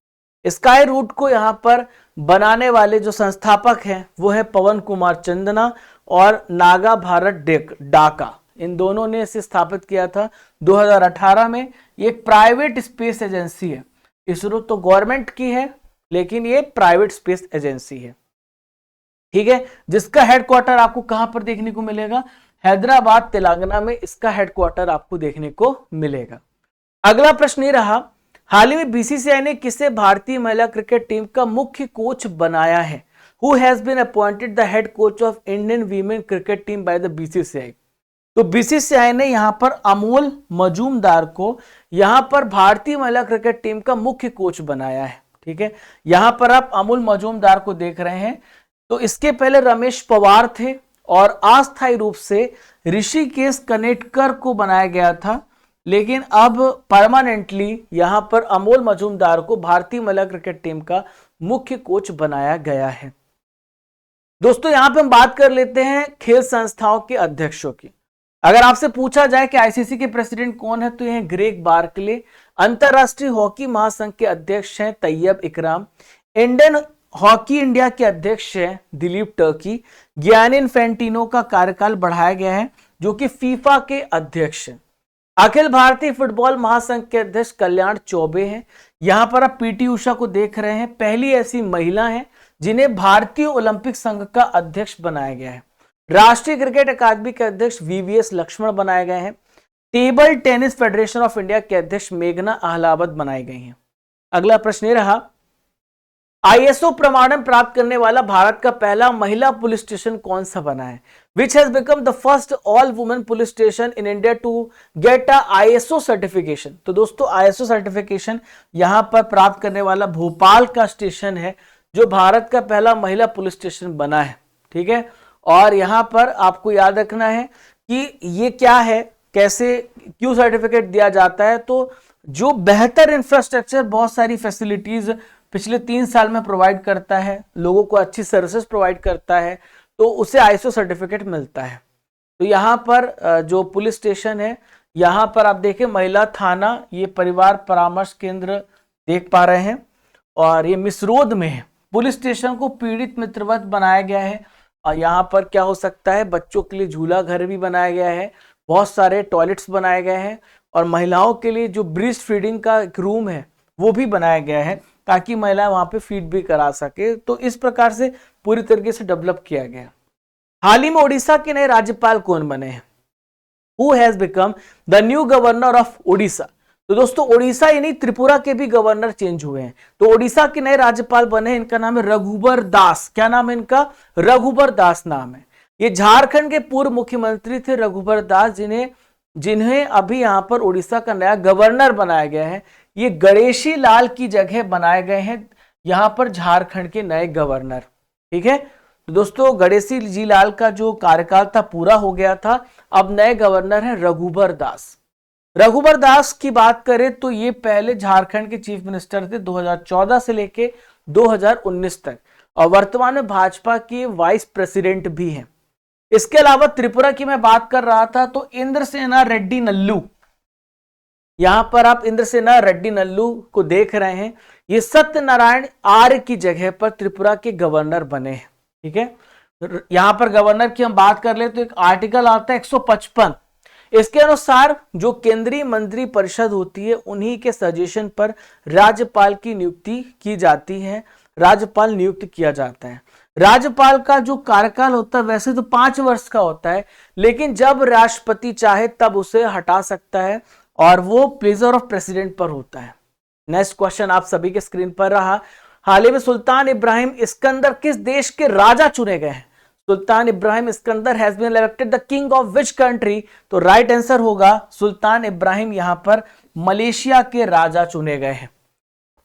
स्काई रूट को यहाँ पर बनाने वाले जो संस्थापक हैं वो है पवन कुमार चंदना और नागा भारत डाका, इन दोनों ने इसे स्थापित किया था 2018 में। ये एक प्राइवेट स्पेस एजेंसी है, इसरो तो गवर्नमेंट की है लेकिन ये प्राइवेट स्पेस एजेंसी है। ठीक है, जिसका हेडक्वार्टर आपको कहां पर देखने को मिलेगा? हैदराबाद तेलंगाना में इसका हेडक्वार्टर आपको देखने को मिलेगा। अगला प्रश्न ये रहा, हाल ही में BCCI ने किसे भारतीय महिला क्रिकेट टीम का मुख्य कोच बनाया है? Who has been appointed the head coach of Indian women cricket team by the BCCI? तो BCCI ने यहां पर अमोल मजूमदार को यहां पर भारतीय महिला क्रिकेट टीम का मुख्य कोच बनाया है। ठीक है, यहां पर आप अमोल मजूमदार को देख रहे हैं। तो इसके पहले रमेश पवार थे और अस्थायी रूप से ऋषिकेश कनेटकर को बनाया गया था, लेकिन अब परमानेंटली यहां पर अमोल मजूमदार को भारतीय महिला क्रिकेट टीम का मुख्य कोच बनाया गया है। दोस्तों यहां पे हम बात कर लेते हैं खेल संस्थाओं के अध्यक्षों की। अगर आपसे पूछा जाए कि ICC के प्रेसिडेंट कौन है, तो ये ग्रेग बार्कले। अंतरराष्ट्रीय हॉकी महासंघ के अध्यक्ष हैं तैयब इकराम। इंडियन हॉकी इंडिया के अध्यक्ष हैं दिलीप टर्की। गियानी इन्फेंटिनो का कार्यकाल बढ़ाया गया है, जो कि फीफा के अध्यक्ष हैं। अखिल भारतीय फुटबॉल महासंघ के अध्यक्ष कल्याण चौबे हैं। यहां पर आप PT उषा को देख रहे हैं, पहली ऐसी महिला है जिन्हें भारतीय ओलंपिक संघ का अध्यक्ष बनाया गया है। राष्ट्रीय क्रिकेट अकादमी के अध्यक्ष VVS लक्ष्मण बनाए गए हैं। Table tennis federation of India के अध्यक्ष मेघना अहलावत बनाई गई हैं। अगला प्रश्न रहा, ISO प्रमाणन प्राप्त करने वाला भारत का पहला महिला पुलिस स्टेशन कौन सा बना है? Which has become the first all women police station in India to get a ISO certification? तो दोस्तों ISO सर्टिफिकेशन यहां पर प्राप्त करने वाला भोपाल का स्टेशन है, जो भारत का पहला महिला पुलिस स्टेशन बना है। ठीक है, और यहां पर आपको याद रखना है कि ये क्या है, कैसे क्यों सर्टिफिकेट दिया जाता है। तो जो बेहतर इंफ्रास्ट्रक्चर, बहुत सारी फैसिलिटीज पिछले 3 साल में प्रोवाइड करता है, लोगों को अच्छी सर्विसेज प्रोवाइड करता है, तो उसे आईएसओ सर्टिफिकेट मिलता है। तो यहाँ पर जो पुलिस स्टेशन है, यहाँ पर आप देखें महिला थाना, ये परिवार परामर्श केंद्र देख पा रहे हैं, और ये मिसरोद में है। पुलिस स्टेशन को पीड़ित मित्रवत बनाया गया है, और यहाँ पर क्या हो सकता है, बच्चों के लिए झूला घर भी बनाया गया है, बहुत सारे टॉयलेट्स बनाए गए हैं, और महिलाओं के लिए जो ब्रेस्ट फीडिंग का एक रूम है वो भी बनाया गया है, ताकि महिलाएं वहां पे फीड भी करा सके। तो इस प्रकार से पूरी तरीके से डेवलप किया गया। हाल ही में ओडिशा के नए राज्यपाल कौन बने हैं? Who has become the new governor of Odisha? तो दोस्तों ओडिशा यानी त्रिपुरा के भी गवर्नर चेंज हुए हैं। तो ओडिशा के नए राज्यपाल बने, इनका नाम है रघुबर दास। क्या नाम है इनका? रघुबर दास नाम है। ये झारखंड के पूर्व मुख्यमंत्री थे रघुबर दास, जिन्हें अभी यहां पर ओडिशा का नया गवर्नर बनाया गया है। ये गणेशी लाल की जगह बनाए गए हैं यहां पर झारखंड के नए गवर्नर। ठीक है, तो दोस्तों गणेशी जी लाल का जो कार्यकाल था पूरा हो गया था, अब नए गवर्नर हैं रघुबर दास। रघुबर दास की बात करें तो ये पहले झारखंड के चीफ मिनिस्टर थे 2014 से लेके 2019 तक, और वर्तमान में भाजपा के वाइस प्रेसिडेंट भी हैं। इसके अलावा त्रिपुरा की मैं बात कर रहा था, तो इंद्रसेना रेड्डी नल्लू, यहां पर आप इंद्रसेना रेड्डी नल्लू को देख रहे हैं, ये सत्यनारायण आर्य की जगह पर त्रिपुरा के गवर्नर बने हैं। ठीक है, यहां पर गवर्नर की हम बात कर ले तो एक आर्टिकल आता है 155, इसके अनुसार जो केंद्रीय मंत्री परिषद होती है उन्हीं के सजेशन पर राज्यपाल की नियुक्ति की जाती है, राज्यपाल नियुक्त किया जाता है। राज्यपाल का जो कार्यकाल होता है वैसे तो 5 वर्ष का होता है, लेकिन जब राष्ट्रपति चाहे तब उसे हटा सकता है, और वो प्लेजर ऑफ प्रेसिडेंट पर होता है। नेक्स्ट क्वेश्चन आप सभी के स्क्रीन पर रहा, हाल ही में सुल्तान इब्राहिम इस्कंदर किस देश के राजा चुने गए हैं? Sultan Ibrahim Iskandar has been elected the king of which country? तो राइट आंसर होगा सुल्तान इब्राहिम यहां पर मलेशिया के राजा चुने गए हैं।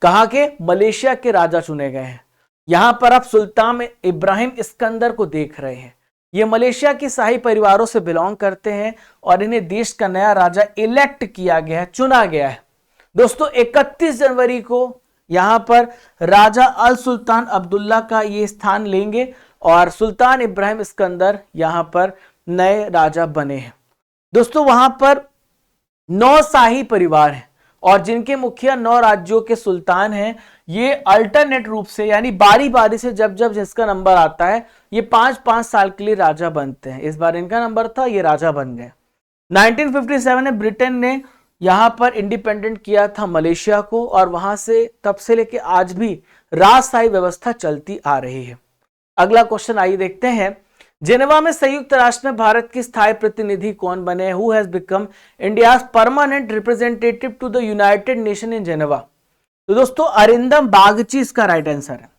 कहां के? मलेशिया के राजा चुने गए हैं। यहां पर आप सुल्तान इब्राहिम इस्कंदर को देख रहे हैं, ये मलेशिया की शाही परिवारों से बिलोंग करते हैं, और इन्हें देश का नया राजा इलेक्ट किया गया है, चुना गया है। दोस्तों 31 जनवरी को यहां पर राजा अल सुल्तान अब्दुल्ला का ये स्थान लेंगे, और सुल्तान इब्राहिम इस्कंदर यहां पर नए राजा बने हैं। दोस्तों वहां पर 9 शाही परिवार हैं, और जिनके मुखिया 9 राज्यों के सुल्तान हैं। ये अल्टरनेट रूप से यानी बारी बारी से जब जब जिसका नंबर आता है ये 5-5 साल के लिए राजा बनते हैं। इस बार इनका नंबर था, ये राजा बन गए। 1957 में ब्रिटेन ने यहां पर इंडिपेंडेंट किया था मलेशिया को, और वहां से तब से लेके आज भी राजशाही व्यवस्था चलती आ रही है। अगला क्वेश्चन आइए देखते हैं, जेनेवा में संयुक्त राष्ट्र में भारत की स्थायी प्रतिनिधि कौन बने? Who has become India's permanent representative to the United Nation in Geneva? तो दोस्तों अरिंदम बागची इसका राइट आंसर है।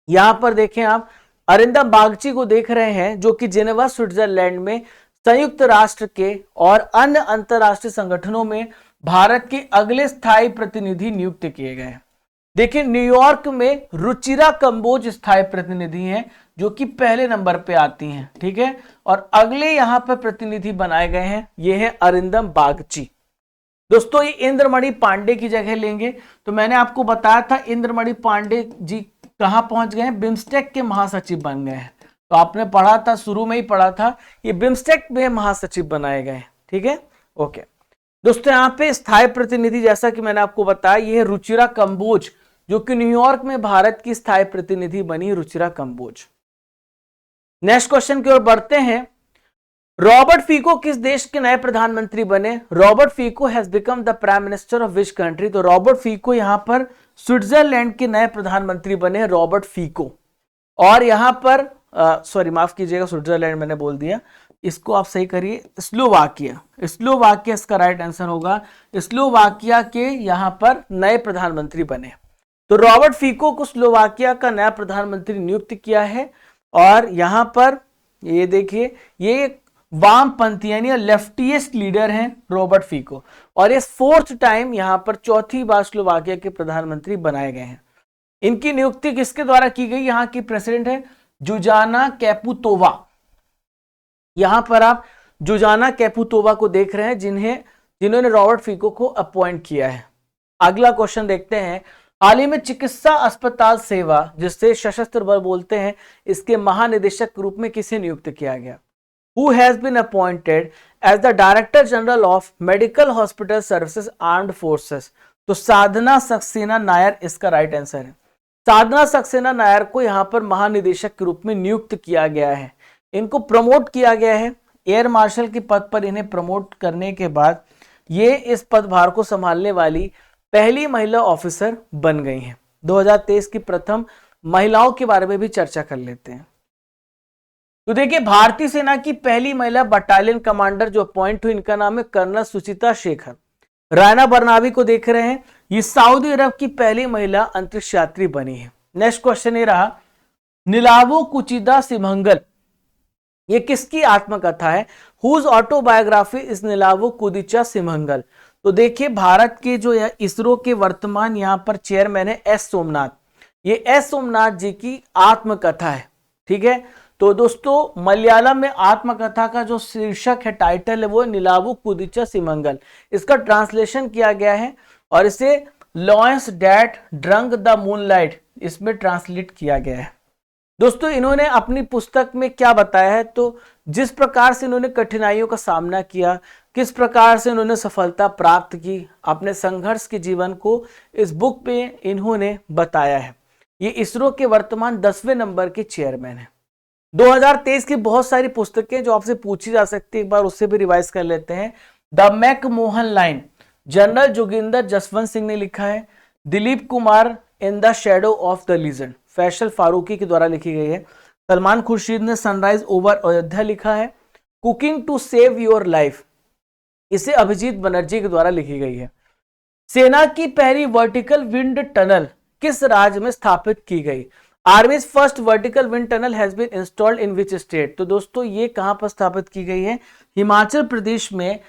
यहां पर देखें आप अरिंदम बागची को देख रहे हैं, जो कि जेनेवा स्विट्जरलैंड में संयुक्त राष्ट्र के और अन्य अंतरराष्ट्रीय संगठनों में भारत के अगले स्थायी प्रतिनिधि नियुक्त किए गए। देखिए न्यूयॉर्क में रुचिरा कंबोज स्थायी प्रतिनिधि हैं, जो कि पहले नंबर पे आती हैं। ठीक है, और अगले यहां पर प्रतिनिधि बनाए गए हैं, ये है अरिंदम बागची। दोस्तों ये इंद्रमणि पांडे की जगह लेंगे। तो मैंने आपको बताया था इंद्रमणि पांडे जी कहां पहुंच गए हैं? बिम्स्टेक के महासचिव बन गए हैं। तो आपने पढ़ा था, शुरू में ही पढ़ा था, ये बिम्स्टेक में महासचिव बनाए गए। ठीक है, ओके दोस्तों, यहाँ पे स्थायी प्रतिनिधि जैसा कि मैंने आपको बताया, ये है रुचिरा कंबोज, जो कि न्यूयॉर्क में भारत की स्थायी प्रतिनिधि बनी रुचिरा कंबोज। नेक्स्ट क्वेश्चन की ओर बढ़ते हैं, रॉबर्ट फीको किस देश के नए प्रधानमंत्री बने? Robert Fico has become the prime minister of which country? तो रॉबर्ट फीको यहां पर स्विट्जरलैंड के नए प्रधानमंत्री बने, रॉबर्ट फीको। और यहां पर सॉरी माफ कीजिएगा, स्विट्जरलैंड मैंने बोल दिया, इसको आप सही करिए, स्लोवाकिया। स्लोवाकिया इसका राइट आंसर होगा। स्लोवाकिया के यहां पर नए प्रधानमंत्री बने। तो रॉबर्ट फीको को स्लोवाकिया का नया प्रधानमंत्री नियुक्त किया है। और यहां पर ये देखिए, ये वामपंथी यानी लेफ्टिस्ट लीडर हैं रॉबर्ट फीको, और ये 4th टाइम यहां पर 4थी बार स्लोवाकिया के प्रधानमंत्री बनाए गए हैं। इनकी नियुक्ति किसके द्वारा की गई? यहाँ की प्रेसिडेंट है जुजाना कैपुतोवा। यहां पर आप जुजाना कैपुतोवा को देख रहे हैं जिन्होंने रॉबर्ट फिको को अपॉइंट किया है। अगला क्वेश्चन देखते हैं, हाल ही में चिकित्सा अस्पताल सेवा, जिससे सशस्त्र बल बोलते हैं, इसके महानिदेशक के रूप में किसे नियुक्त किया गया? Who has been appointed as the Director General of Medical Hospital Services Armed Forces? तो साधना सक्सेना नायर इसका राइट आंसर है। साधना सक्सेना नायर को यहां पर महानिदेशक के रूप में नियुक्त किया गया है। इनको प्रमोट किया गया है, एयर मार्शल के पद पर इन्हें प्रमोट करने के बाद ये इस पदभार को संभालने वाली पहली महिला ऑफिसर बन गई हैं। 2023 की प्रथम महिलाओं के बारे में भी चर्चा कर लेते हैं। तो देखिए, भारतीय सेना की पहली महिला बटालियन कमांडर जो अपॉइंट हुई, इनका नाम है कर्नल सुचिता शेखर। रायना बर्नावी को देख रहे हैं, ये सऊदी अरब की पहली महिला अंतरिक्ष यात्री बनी है। नेक्स्ट क्वेश्चन ये रहा, निलावो कुचिदा सिमंगल, ये किसकी आत्मकथा है? Whose autobiography is Nilavu Kudicha Simhangal? तो देखिए, भारत के जो इसरो के वर्तमान यहां पर चेयरमैन है एस सोमनाथ, ये एस सोमनाथ जी की आत्मकथा है। ठीक है, तो दोस्तों मलयालम में आत्मकथा का जो शीर्षक है, टाइटल है, वो निलावो कुदिचा सिमंगल। इसका ट्रांसलेशन किया गया है और इसे lions that drunk the moonlight इसमें ट्रांसलेट किया गया है। दोस्तों इन्होंने अपनी पुस्तक में क्या बताया है, तो जिस प्रकार से इन्होंने कठिनाइयों का सामना किया, किस प्रकार से इन्होंने सफलता प्राप्त की, अपने संघर्ष के जीवन को इस बुक पे इन्होंने बताया है। ये इसरो के वर्तमान 10वें नंबर के चेयरमैन है। 2023 की बहुत सारी पुस्तकें जो आपसे पूछी जा सकती है, एक बार उससे भी रिवाइज कर लेते हैं। The McMahon Line, general Joginder Jaswant Singh ने लिखा है। Dilip Kumar, in the shadow of the legend, Faisal Farooqui के द्वारा लिखी गई है। सलमान खुर्शीद ने सनराइज ओवर अयोध्या लिखा है। Cooking to save your life, इसे अभिजीत बनर्जी के द्वारा लिखी गई है। सेना की पहली वर्टिकल विंड टनल किस राज्य में स्थापित की गई? Army's first vertical wind tunnel has been installed in which state? तो दोस्तों ये कहां पर स्थापित की गई है? हिमाचल प्रदेश में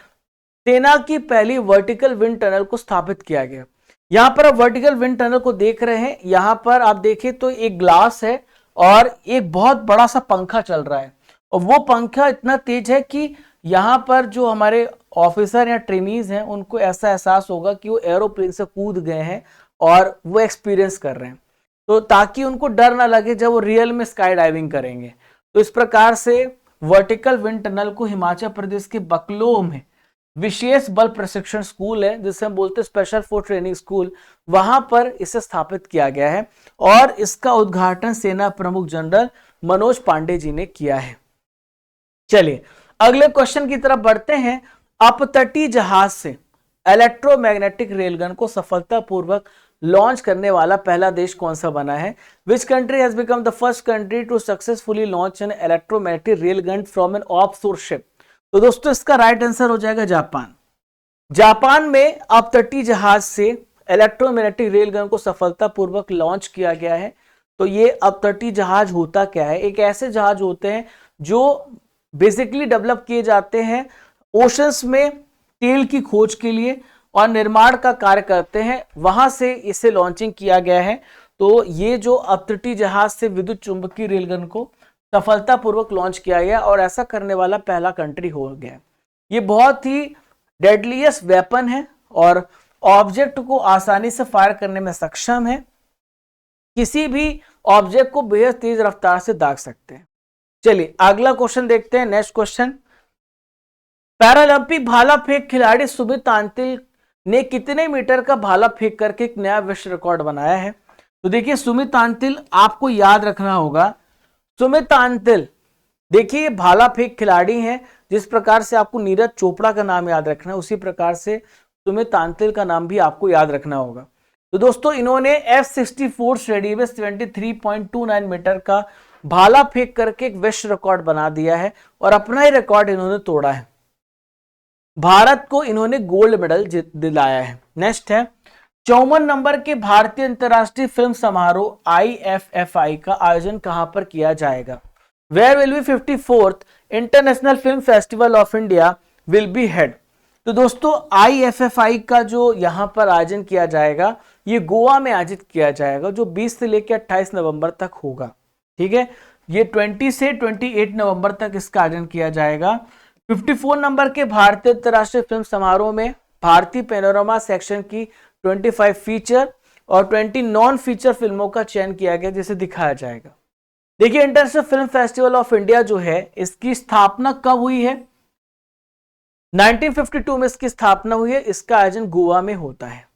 सेना की पहली वर्टिकल विंड टनल को स्थापित किया गया। यहां पर आप वर्टिकल विंड टनल को देख रहे हैं, यहां पर आप देखें तो एक ग्लास है और एक बहुत बड़ा सा पंखा चल रहा है, और वो पंखा इतना तेज है कि यहां पर जो हमारे ऑफिसर या ट्रेनीज हैं उनको ऐसा एहसास होगा कि वो एरोप्लेन से कूद गए हैं और वो एक्सपीरियंस कर रहे हैं, तो ताकि उनको डर ना लगे जब वो रियल में स्काई डाइविंग करेंगे। तो इस प्रकार से वर्टिकल विंड टनल को हिमाचल प्रदेश के बकलोह में विशेष बल प्रशिक्षण स्कूल है, जिसे हम बोलते हैं स्पेशल फोर्स ट्रेनिंग स्कूल, वहां पर इसे स्थापित किया गया है और इसका उद्घाटन सेना प्रमुख जनरल मनोज पांडे जी ने किया है। चलिए अगले क्वेश्चन की तरफ बढ़ते हैं। अपतटीय जहाज से इलेक्ट्रोमैग्नेटिक रेलगन को सफलतापूर्वक लॉन्च करने वाला पहला देश कौन सा बना है? Which country has become the first country to successfully launch an electromagnetic railgun from an offshore ship? तो दोस्तों इसका राइट आंसर हो जाएगा जापान। जापान में अपतटीय जहाज से इलेक्ट्रोमैग्नेटिक रेलगन को सफलतापूर्वक लॉन्च किया गया है। तो ये अपतटीय जहाज होता क्या है? एक ऐसे जहाज होते हैं जो बेसिकली डेवलप किए जाते हैं ओशंस में तेल की खोज के लिए और निर्माण का कार्य करते हैं, वहां से इसे लॉन्चिंग किया गया है। तो ये जो अपतटीय जहाज से विद्युत चुंबकीय रेलगन को सफलतापूर्वक लॉन्च किया गया और ऐसा करने वाला पहला कंट्री हो गया। ये बहुत ही डेडलीस्ट वेपन है और ऑब्जेक्ट को आसानी से फायर करने में सक्षम है, किसी भी ऑब्जेक्ट को बेहद तेज रफ्तार से दाग सकते हैं। चलिए अगला क्वेश्चन देखते हैं। नेक्स्ट क्वेश्चन, पैरालंपिक भाला फेंक खिलाड़ी सुमित तांतिल ने कितने मीटर का भाला फेंक करके एक नया विश्व रिकॉर्ड बनाया है? तो देखिए सुमित तांतिल, आपको याद रखना होगा, सुमित तांतिल देखिए भाला फेंक खिलाड़ी हैं। जिस प्रकार से आपको नीरज चोपड़ा का नाम याद रखना है, उसी प्रकार से सुमित तांतिल का नाम भी आपको याद रखना होगा। तो दोस्तों इन्होंने F-64 श्रेणी में 73.29 मीटर का भाला फेंक करके एक विश्व रिकॉर्ड बना दिया है और अपना ही रिकॉर्ड इन्होंने तोड़ा है। भारत को इन्होंने गोल्ड मेडल दिलाया है। नेक्स्ट है 54 नंबर के भारतीय अंतर्राष्ट्रीय फिल्म समारोह IFFI का आयोजन कहां पर किया जाएगा? Where will be 54th international film festival of India will be held? तो दोस्तों IFFI का जो यहां पर आयोजन किया जाएगा, ये गोवा में आयोजित किया जाएगा, जो 20 से लेकर 28 नवंबर तक होगा। ठीक है, ये 20 से 28 नवंबर तक इसका आयोजन किया जाएगा। 54 नंबर के भारतीय अंतर्राष्ट्रीय फिल्म समारोह में भारतीय पैनोरमा सेक्शन की 25 फीचर और 20 नॉन फीचर फिल्मों का चयन किया गया जिसे दिखाया जाएगा। देखिए, international film festival of India जो है इसकी स्थापना कब हुई है? 1952 में इसकी स्थापना हुई है। इसका आयोजन गोवा में होता है।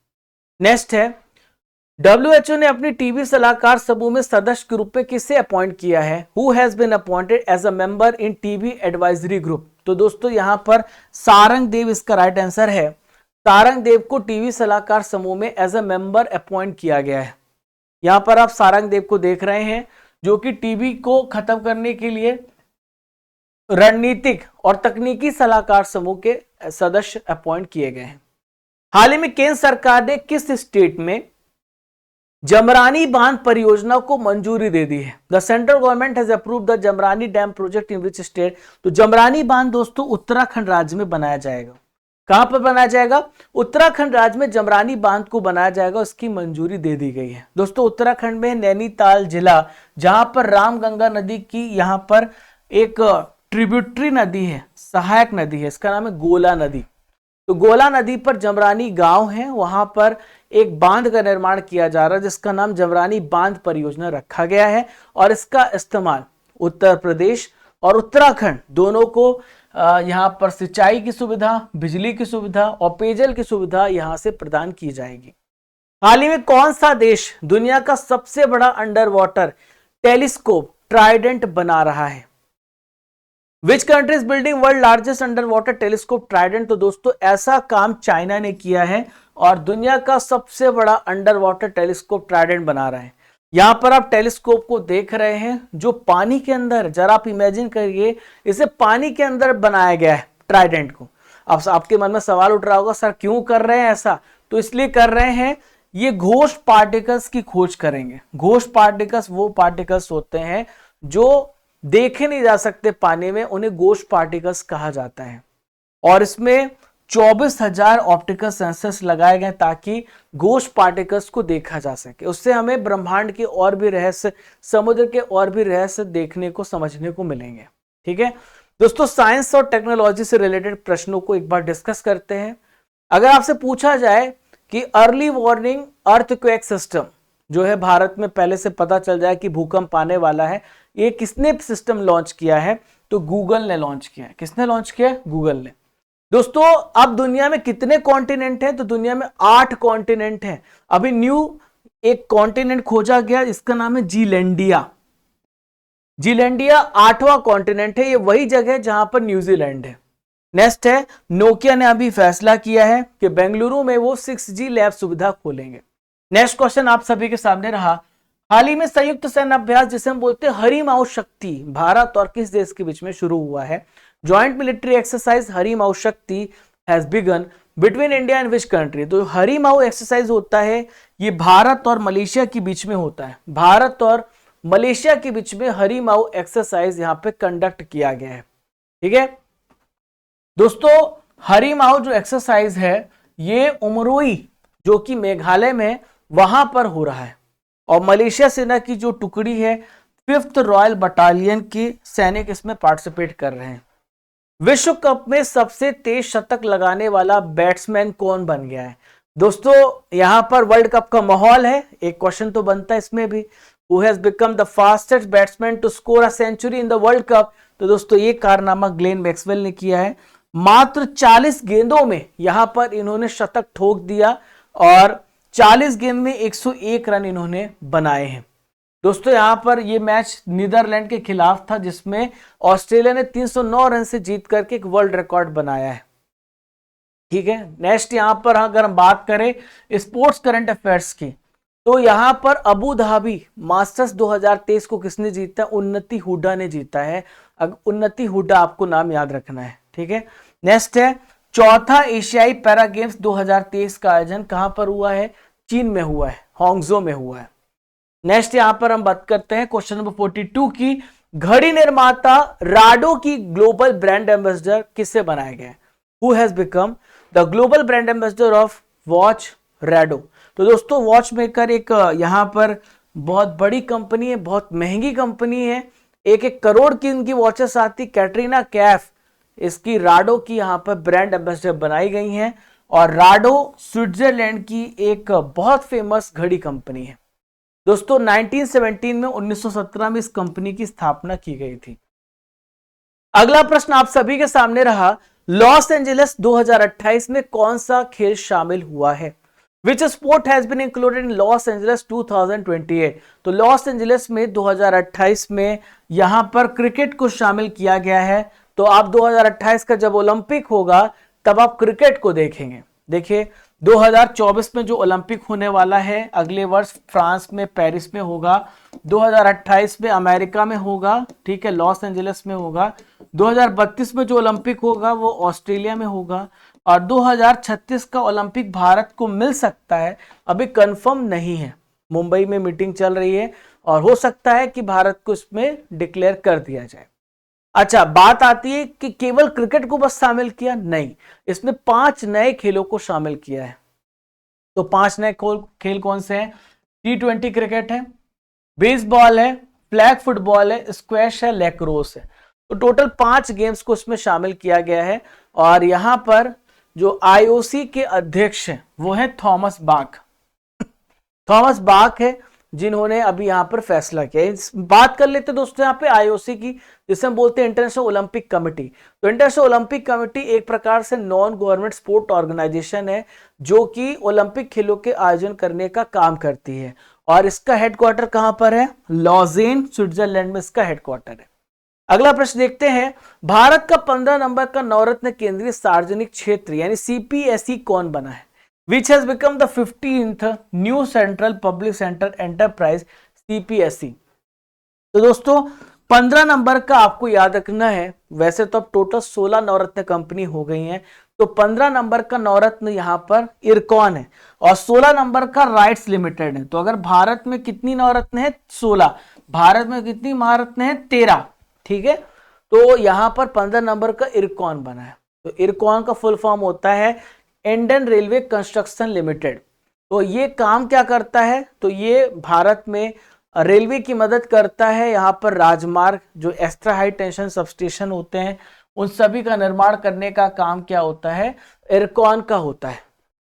नेक्स्ट है, WHO ने अपनी टीबी सलाहकार समूह में सदस्य के रूप में किसे अपॉइंट किया है? Who has been appointed as a member in TB advisory group? तो दोस्तों यहां पर सारंग देव इसका राइट आंसर है। सारंग देव को टीबी सलाहकार समूह में एज अ मेंबर अपॉइंट किया गया है। यहां पर आप सारंग देव को देख रहे हैं जो कि टीबी को खत्म करने के लिए रणनीतिक और तकनीकी सलाहकार समूह के सदस्य अपॉइंट किए गए हैं। हाल ही में केंद्र सरकार ने किस स्टेट में जमरानी बांध परियोजना को मंजूरी दे दी है? The central government has approved the Jamrani dam project in which state? तो जमरानी बांध दोस्तों उत्तराखंड राज्य में बनाया जाएगा। कहां पर बनाया जाएगा? उत्तराखंड राज्य में जमरानी बांध को बनाया जाएगा। उसकी मंजूरी दे दी गई है। दोस्तों उत्तराखंड में नैनीताल जिला, जहां पर रामगंगा नदी की यहां पर एक ट्रिब्यूटरी नदी है, सहायक नदी है, इसका नाम है गोला नदी। तो गोला नदी पर जमरानी गांव है, वहां पर एक बांध का निर्माण किया जा रहा है जिसका नाम जमरानी बांध परियोजना रखा गया है और इसका इस्तेमाल उत्तर प्रदेश और उत्तराखंड दोनों को यहां पर सिंचाई की सुविधा, बिजली की सुविधा और पेयजल की सुविधा यहां से प्रदान की जाएगी। हाल ही में कौन सा देश दुनिया का सबसे बड़ा अंडर वाटर टेलीस्कोप ट्राइडेंट बना रहा है? Which country is building world largest under water telescope Trident? तो दोस्तों ऐसा काम चाइना ने किया है और दुनिया का सबसे बड़ा अंडर वाटर टेलीस्कोप ट्राइडेंट बना रहा है। यहां पर आप टेलीस्कोप को देख रहे हैं जो पानी के अंदर, जरा आप इमेजिन करिए, इसे पानी के अंदर बनाया गया है ट्राइडेंट को। अब आपके मन में सवाल उठ रहा होगा, सर क्यों कर रहे हैं ऐसा? तो इसलिए कर रहे हैं, ये घोस्ट पार्टिकल्स की खोज करेंगे। घोस्ट पार्टिकल्स वो पार्टिकल्स होते हैं जो देखे नहीं जा सकते पानी में, उन्हें घोस्ट पार्टिकल्स कहा जाता है। और इसमें 24,000 ऑप्टिकल सेंसर्स लगाए गए ताकि घोस्ट पार्टिकल्स को देखा जा सके। उससे हमें ब्रह्मांड के और भी रहस्य, समुद्र के और भी रहस्य देखने को, समझने को मिलेंगे। ठीक है दोस्तों, साइंस और टेक्नोलॉजी से रिलेटेड प्रश्नों को एक बार डिस्कस करते हैं। अगर आपसे पूछा जाए कि अर्ली वार्निंग अर्थक्वेक सिस्टम जो है भारत में पहले से पता चल जाए कि भूकंप आने वाला है, ये किसने सिस्टम लॉन्च किया है? तो गूगल ने लॉन्च किया है। किसने लॉन्च किया है? गूगल ने। दोस्तों अब दुनिया में कितने कॉन्टिनेंट हैं? तो दुनिया में 8 कॉन्टिनेंट हैं। अभी न्यू एक कॉन्टिनेंट खोजा गया, इसका नाम है जीलैंडिया। जीलैंडिया 8वां कॉन्टिनेंट है। ये वही जगह है जहां पर न्यूजीलैंड है। नेक्स्ट है, नोकिया ने अभी फैसला किया है कि बेंगलुरु में वो 6G लैब सुविधा खोलेंगे। नेक्स्ट क्वेश्चन आप सभी के सामने रहा, हाल ही में संयुक्त सैन्य अभ्यास जिसे हम बोलते हैं हरिमाऊ शक्ति, भारत और किस देश के बीच में शुरू हुआ है? ज्वाइंट मिलिट्री एक्सरसाइज हरिमाऊ शक्ति has begin between India and which country? तो हरिमाऊ एक्सरसाइज होता है, ये भारत और मलेशिया के बीच में होता है। भारत और मलेशिया के बीच में हरिमाऊ एक्सरसाइज यहां पे कंडक्ट किया गया है। ठीक है दोस्तों, हरिमाऊ जो एक्सरसाइज है ये उमरोई जो कि मेघालय में, वहां पर हो रहा है। और मलेशिया सेना की जो टुकड़ी है 5th रॉयल बटालियन के सैनिक इसमें पार्टिसिपेट कर रहे हैं। विश्व कप में सबसे तेज शतक लगाने वाला बैट्समैन कौन बन गया है? दोस्तों यहां पर वर्ल्ड कप का माहौल है, एक क्वेश्चन तो बनता है इसमें भी, who has become the fastest batsman to score a century in the world cup? तो दोस्तों ये कारनामा ग्लेन मैक्सवेल ने किया है। मात्र 40 गेंदों में यहां पर इन्होंने शतक ठोक दिया और 40 गेंद में 101 रन इन्होंने बनाए हैं। दोस्तों यहां पर ये मैच नीदरलैंड के खिलाफ था जिसमें ऑस्ट्रेलिया ने 309 रन से जीत करके एक वर्ल्ड रिकॉर्ड बनाया है। ठीक है, नेक्स्ट यहां पर अगर हम बात करें स्पोर्ट्स करंट अफेयर्स की, तो यहां पर अबू धाबी मास्टर्स 2023 को किसने जीता? उन्नति हुड्डा ने जीता है। उन्नति हुड्डा आपको नाम याद रखना है। ठीक है, नेक्स्ट है, चौथा एशियाई पैरा गेम्स 2023 का आयोजन कहां पर हुआ है? चीन में हुआ है, हांगझो में हुआ है। नेक्स्ट यहां पर हम बात करते हैं क्वेश्चन नंबर 42 की, घड़ी निर्माता राडो की ग्लोबल ब्रांड एम्बेसडर किससे बनाया गया है? Who has become the global brand ambassador of watch Rado? तो दोस्तों वॉच मेकर एक यहां पर बहुत बड़ी कंपनी है, बहुत महंगी कंपनी है, 1-1 करोड़ की इनकी वॉचेस आती। कैटरीना कैफ इसकी राडो की यहां पर ब्रांड एम्बेसडर बनाई गई हैं और राडो स्विट्जरलैंड की एक बहुत फेमस घड़ी कंपनी है। दोस्तों 1917 में 1917 में इस कंपनी की स्थापना की गई थी। अगला प्रश्न आप सभी के सामने रहा, लॉस एंजलिस 2028 में कौन सा खेल शामिल हुआ है? Which sport has been included in Los Angeles 2028? तो लॉस एंजलिस में 2028 में यहां पर क्रिकेट को शामिल किया गया है। तो आप 2028 का जब ओलंपिक होगा तब आप क्रिकेट को देखेंगे। देखिए 2024 में जो ओलंपिक होने वाला है अगले वर्ष फ्रांस में पेरिस में होगा, 2028 में अमेरिका में होगा, ठीक है, लॉस एंजलिस में होगा। 2032 में जो ओलंपिक होगा वो ऑस्ट्रेलिया में होगा और 2036 का ओलंपिक भारत को मिल सकता है, अभी कंफर्म नहीं है। मुंबई में मीटिंग चल रही है और हो सकता है कि भारत को इसमें डिक्लेयर कर दिया जाए। अच्छा, बात आती है कि केवल क्रिकेट को बस शामिल किया, नहीं, इसमें 5 नए खेलों को शामिल किया है। तो 5 नए खेल कौन से हैं? T20 क्रिकेट है, बेसबॉल है, फ्लैग फुटबॉल है, स्क्वैश है, लैक्रोस है। तो टोटल 5 गेम्स को इसमें शामिल किया गया है और यहां पर जो आईओसी के अध्यक्ष हैं वो है थॉमस बाख। थॉमस बाख है जिन्होंने अभी यहां पर फैसला किया। बात कर लेते दोस्तों यहां पे आईओसी की, जिसे हम बोलते हैं इंटरनेशनल ओलंपिक कमेटी। तो इंटरनेशनल ओलंपिक कमेटी एक प्रकार से नॉन गवर्नमेंट स्पोर्ट ऑर्गेनाइजेशन है जो कि ओलंपिक खेलों के आयोजन करने का काम करती है और इसका हेडक्वार्टर कहां पर है? लॉजेन, स्विट्जरलैंड में इसका हेडक्वार्टर है। अगला प्रश्न देखते हैं, भारत का 15 नंबर का नवरत्न केंद्रीय सार्वजनिक क्षेत्र यानी सीपीएसई कौन बना है? Which has become the 15th new central public centre enterprise CPSE. तो दोस्तों 15 नंबर का आपको याद रखना है। वैसे तो अब टोटल 16 नवरत्न कंपनी हो गई हैं, तो 15 नंबर का नवरत्न यहां पर इरकॉन है और 16 नंबर का राइट्स लिमिटेड है। तो अगर भारत में कितनी नवरत्न है? 16। भारत में कितनी महारत्न है? 13। ठीक है, तो यहां पर 15 नंबर का इरकॉन बना है। तो इरकॉन का फुल फॉर्म होता है इंडियन रेलवे कंस्ट्रक्शन लिमिटेड। तो ये काम क्या करता है? तो ये भारत में रेलवे की मदद करता है। यहाँ पर राजमार्ग, जो एक्स्ट्रा हाई टेंशन सबस्टेशन होते हैं, उन सभी का निर्माण करने का काम क्या होता है? इरकॉन का होता है।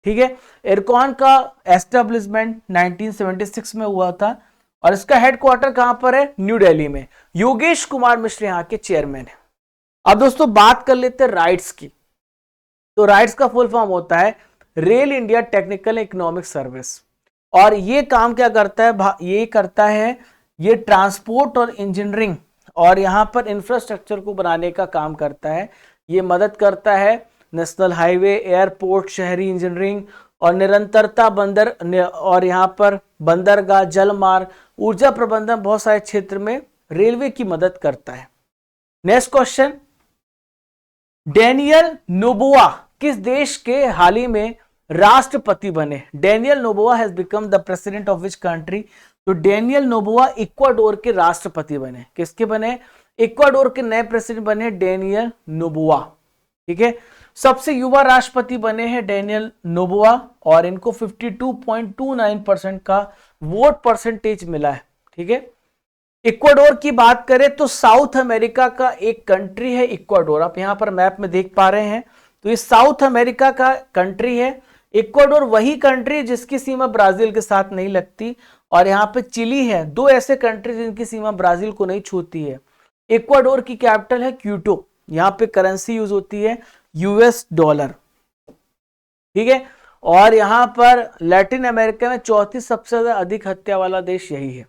ठीक है, इरकॉन का एस्टेब्लिशमेंट 1976 में हुआ था और इसका हेडक्वार्टर कहां पर है? न्यू दिल्ली में। योगेश कुमार मिश्र यहाँ के चेयरमैन है। अब दोस्तों बात कर लेते हैं राइट्स की। तो राइट्स का फुल फॉर्म होता है rail India technical economic service और ये काम क्या करता है? ये करता है ये ट्रांसपोर्ट और इंजीनियरिंग और यहां पर इंफ्रास्ट्रक्चर को बनाने का काम करता है। ये मदद करता है नेशनल हाईवे, एयरपोर्ट, शहरी इंजीनियरिंग और निरंतरता बंदर और यहां पर बंदरगाह, जलमार्ग, ऊर्जा प्रबंधन, बहुत सारे क्षेत्र में रेलवे की मदद करता है। नेक्स्ट क्वेश्चन, डेनियल नोबोआ किस देश के हाल ही में राष्ट्रपति बने? Daniel Noboa has become the president of which country? तो डेनियल नोबोआ इक्वाडोर के राष्ट्रपति बने। किसके बने? इक्वाडोर के नए प्रेसिडेंट बने डेनियल नोबोआ। ठीक है, सबसे युवा राष्ट्रपति बने हैं डेनियल नोबोआ और इनको 52.29% का वोट परसेंटेज मिला है। ठीक है, इक्वाडोर की बात करें तो साउथ अमेरिका का एक कंट्री है इक्वाडोर। आप यहां पर मैप में देख पा रहे हैं, तो ये साउथ अमेरिका का कंट्री है। इक्वाडोर वही कंट्री जिसकी सीमा ब्राजील के साथ नहीं लगती और यहां पे चिली है। 2 ऐसे कंट्री जिनकी सीमा ब्राजील को नहीं छूती है। इक्वाडोर की कैपिटल है क्यूटो। यहां पे करेंसी यूज होती है यूएस डॉलर। ठीक है, और यहां पर लैटिन अमेरिका में 34 सबसे ज्यादा अधिक हत्या वाला देश यही है।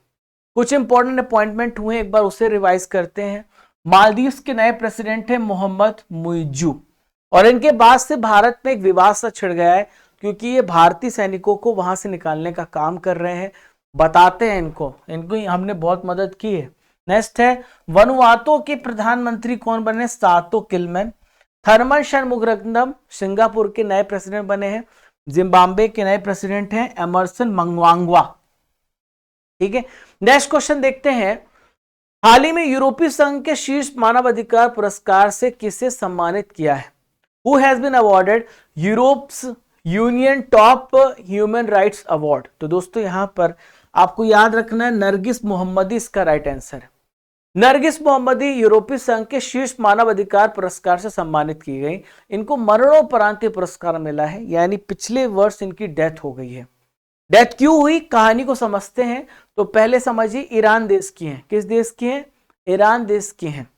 कुछ इंपॉर्टेंट अपॉइंटमेंट हुए, एक बार उसे रिवाइज करते हैं। मालदीव्स के नए प्रेसिडेंट हैं मोहम्मद मुइजू और इनके बाद से भारत में एक विवाद सा छिड़ गया है क्योंकि ये भारतीय सैनिकों को वहां से निकालने का काम कर रहे हैं। बताते हैं इनको हमने बहुत मदद की है। नेक्स्ट है वनुआतु के प्रधानमंत्री कौन बने? सातो किल्मन। थर्मन शनमुगारत्नम सिंगापुर के नए प्रेसिडेंट बने हैं। जिम्बाब्वे के नए प्रेसिडेंट हैं एमरसन मंगवांगवा। ठीक है, नेक्स्ट क्वेश्चन देखते हैं। हाल ही में यूरोपीय संघ के शीर्ष मानवाधिकार पुरस्कार से किसे सम्मानित किया है? Who has been awarded Europe's union top human rights award? तो दोस्तों यहां पर आपको याद रखना है नरगिस मोहम्मदी इसका राइट आंसर है। नरगिस मोहम्मदी यूरोपीय संघ के शीर्ष मानवाधिकार पुरस्कार से सम्मानित की गई। इनको मरणोपरांत पुरस्कार मिला है, यानी पिछले वर्ष इनकी डेथ हो गई है। डेथ क्यों हुई, कहानी को समझते हैं। तो पहले समझिए, ईरान देश की हैं। किस देश की हैं? ईरान देश की हैं।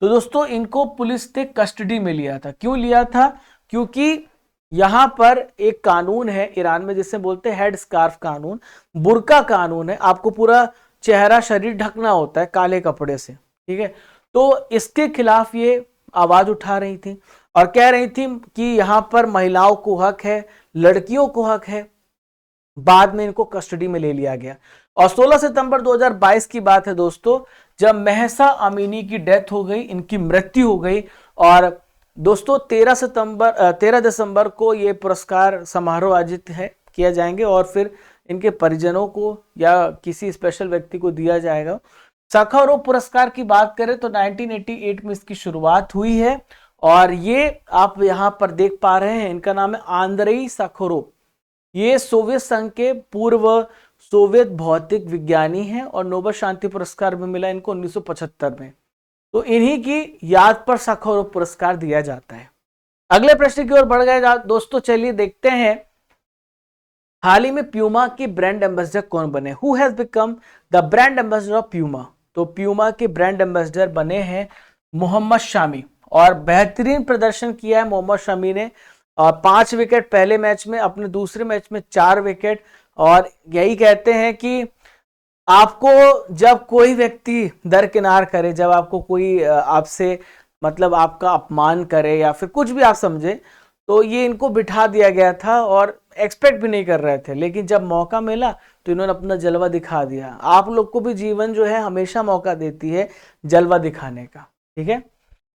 तो दोस्तों इनको पुलिस ने कस्टडी में लिया था। क्यों लिया था? क्योंकि यहां पर एक कानून है ईरान में जिसे बोलते हैं हेड स्कार्फ कानून, बुर्का कानून है। आपको पूरा चेहरा शरीर ढकना होता है काले कपड़े से, ठीक है। तो इसके खिलाफ ये आवाज उठा रही थी और कह रही थी कि यहां पर महिलाओं को हक है, लड़कियों को हक है। बाद में इनको कस्टडी में ले लिया गया और 16 सितंबर 2022 की बात है दोस्तों, जब महसा अमीनी की डेथ हो गई, इनकी मृत्यु हो गई। और दोस्तों 13 दिसंबर को ये पुरस्कार समारोह आयोजित है किया जाएंगे और फिर इनके परिजनों को या किसी स्पेशल व्यक्ति को दिया जाएगा। साखारोव पुरस्कार की बात करें तो 1988 में इसकी शुरुआत हुई है और ये आप यहां पर देख पा रहे हैं, इनका नाम है आंद्रेई साखारोव। ये सोवियत संघ के पूर्व सोवियत भौतिक विज्ञानी हैं और नोबेल शांति पुरस्कार भी मिला इनको 1975 में। तो इन्हीं की याद पर साखारोव पुरस्कार दिया जाता है। अगले प्रश्न की ओर बढ़ गए दोस्तों, चलिए देखते हैं हाल ही में प्यूमा के ब्रांड एम्बेसडर कौन बने। Who has become the brand ambassador of Puma. तो प्यूमा के ब्रांड एम्बेसडर बने हैं मोहम्मद शामी और बेहतरीन प्रदर्शन किया है मोहम्मद शामी ने। 5 विकेट पहले मैच में, अपने दूसरे मैच में 4 विकेट। और यही कहते हैं कि आपको जब कोई व्यक्ति दरकिनार करे, जब आपको कोई आपसे मतलब आपका अपमान करे या फिर कुछ भी आप समझे, तो ये इनको बिठा दिया गया था और एक्सपेक्ट भी नहीं कर रहे थे, लेकिन जब मौका मिला तो इन्होंने अपना जलवा दिखा दिया। आप लोग को भी जीवन जो है हमेशा मौका देती है जलवा दिखाने का, ठीक है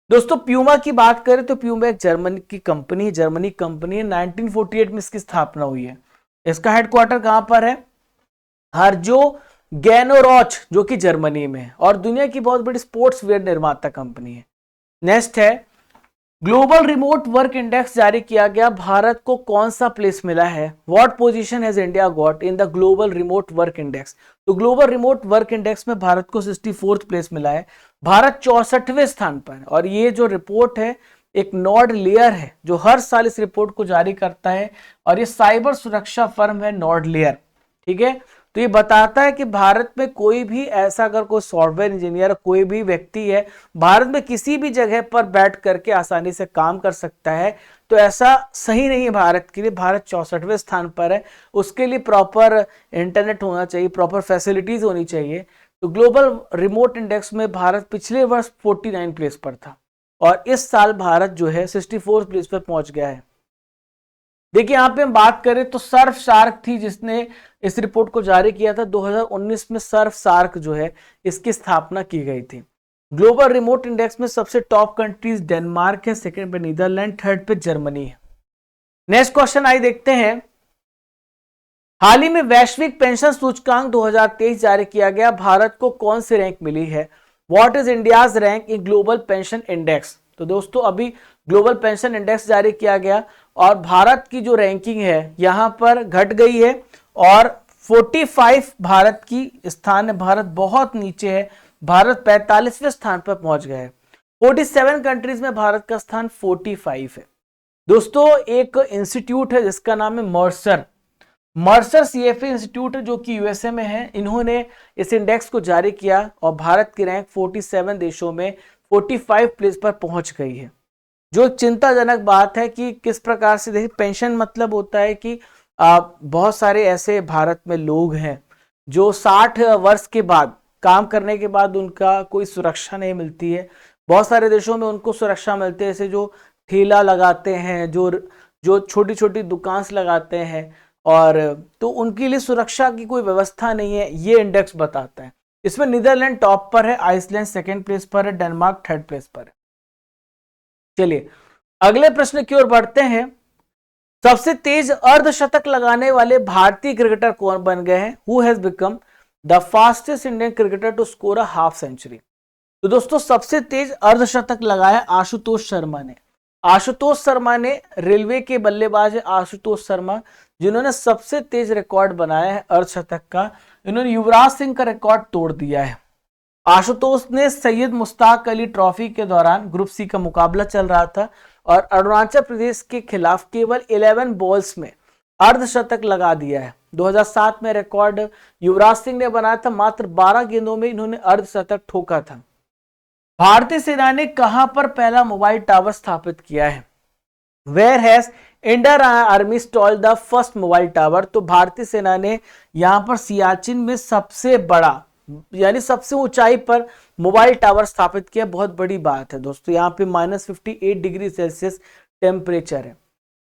दोस्तों। प्यूमा की बात करें तो प्यूमा एक जर्मनी की कंपनी है। 1948 में इसकी स्थापना हुई है। इसका हेडक्वार्टर कहां पर है? हर्जो गैनोरॉच, जो कि जर्मनी में है और दुनिया की बहुत बड़ी स्पोर्ट्स वेयर निर्माता कंपनी है। नेक्स्ट है ग्लोबल रिमोट वर्क इंडेक्स जारी किया गया। भारत को कौन सा प्लेस मिला है? What position has India got in the global remote work index. तो ग्लोबल रिमोट वर्क इंडेक्स में भारत को 64th प्लेस मिला है। भारत 64वें स्थान पर। और ये जो रिपोर्ट है एक नॉर्ड लेयर है जो हर साल इस रिपोर्ट को जारी करता है और ये साइबर सुरक्षा फर्म है नॉर्ड लेयर, ठीक है। तो ये बताता है कि भारत में कोई भी ऐसा अगर कोई सॉफ्टवेयर इंजीनियर कोई भी व्यक्ति है भारत में किसी भी जगह पर बैठ करके आसानी से काम कर सकता है। तो ऐसा सही नहीं है भारत के लिए। भारत 64वें स्थान पर है, उसके लिए प्रॉपर इंटरनेट होना चाहिए, प्रॉपर फैसिलिटीज होनी चाहिए। तो ग्लोबल रिमोट इंडेक्स में भारत पिछले वर्ष 49 प्लेस पर था और इस साल भारत जो है 64 प्लेस पर पहुंच गया है। देखिए यहां पे हम बात करें तो सर्फ सार्क थी जिसने इस रिपोर्ट को जारी किया था। 2019 में सर्फ सार्क जो है इसकी स्थापना की गई थी। ग्लोबल रिमोट इंडेक्स में सबसे टॉप कंट्रीज डेनमार्क है, सेकंड पे नीदरलैंड, थर्ड पे जर्मनी है। नेक्स्ट क्वेश्चन आई देखते हैं। हाल ही में वैश्विक पेंशन सूचकांक 2023 जारी किया गया। भारत को कौन सी रैंक मिली है? What is India's rank in global pension index. तो दोस्तों अभी ग्लोबल पेंशन इंडेक्स जारी किया गया और भारत की जो रैंकिंग है यहां पर घट गई है और 45 भारत की स्थान है। भारत बहुत नीचे है, भारत 45वें स्थान पर पहुंच गया है। 47 कंट्रीज में भारत का स्थान 45 है। दोस्तों एक इंस्टीट्यूट है जिसका नाम है मर्सर सीएफए इंस्टीट्यूट है जो कि यूएसए में है। इन्होंने इस इंडेक्स को जारी किया और भारत की रैंक 47 देशों में 45 प्लेस पर पहुंच गई है, जो एक चिंताजनक बात है कि किस प्रकार से। देखिए पेंशन मतलब होता है कि बहुत सारे ऐसे भारत में लोग हैं जो 60 वर्ष के बाद काम करने के बाद उनका कोई सुरक्षा नहीं मिलती है। बहुत सारे देशों में उनको सुरक्षा मिलती है, जैसे जो ठेला लगाते हैं, जो छोटी छोटी दुकान लगाते हैं, और तो उनके लिए सुरक्षा की कोई व्यवस्था नहीं है, ये इंडेक्स बताता है। इसमें नीदरलैंड टॉप पर है, आइसलैंड सेकंड प्लेस पर है, डेनमार्क थर्ड प्लेस पर है। चलिए अगले प्रश्न की ओर बढ़ते हैं। सबसे तेज अर्धशतक लगाने वाले भारतीय क्रिकेटर कौन बन गए हैं? Who has become the fastest Indian cricketer to score a half century. तो दोस्तों सबसे तेज अर्धशतक लगाया आशुतोष शर्मा ने। आशुतोष शर्मा ने रेलवे के बल्लेबाज है आशुतोष शर्मा, जिन्होंने सबसे तेज रिकॉर्ड बनाया है अर्धशतक का। इन्होंने युवराज सिंह का रिकॉर्ड तोड़ दिया है। आशुतोष ने सैयद मुश्ताक अली ट्रॉफी के दौरान ग्रुप सी का मुकाबला चल रहा था और अरुणाचल प्रदेश के खिलाफ केवल 11 बॉल्स में अर्धशतक लगा दिया है। 2007 में रिकॉर्ड युवराज सिंह ने बनाया था, मात्र 12 गेंदों में इन्होंने अर्धशतक ठोका था। भारतीय सेना ने कहां पर पहला मोबाइल टावर स्थापित किया है? Where has Indian army installed the first mobile tower? तो भारतीय सेना ने यहां पर सियाचिन में सबसे बड़ा यानी सबसे ऊंचाई पर मोबाइल टावर स्थापित किया। बहुत बड़ी बात है दोस्तों। यहाँ पे -58 डिग्री सेल्सियस टेम्परेचर है।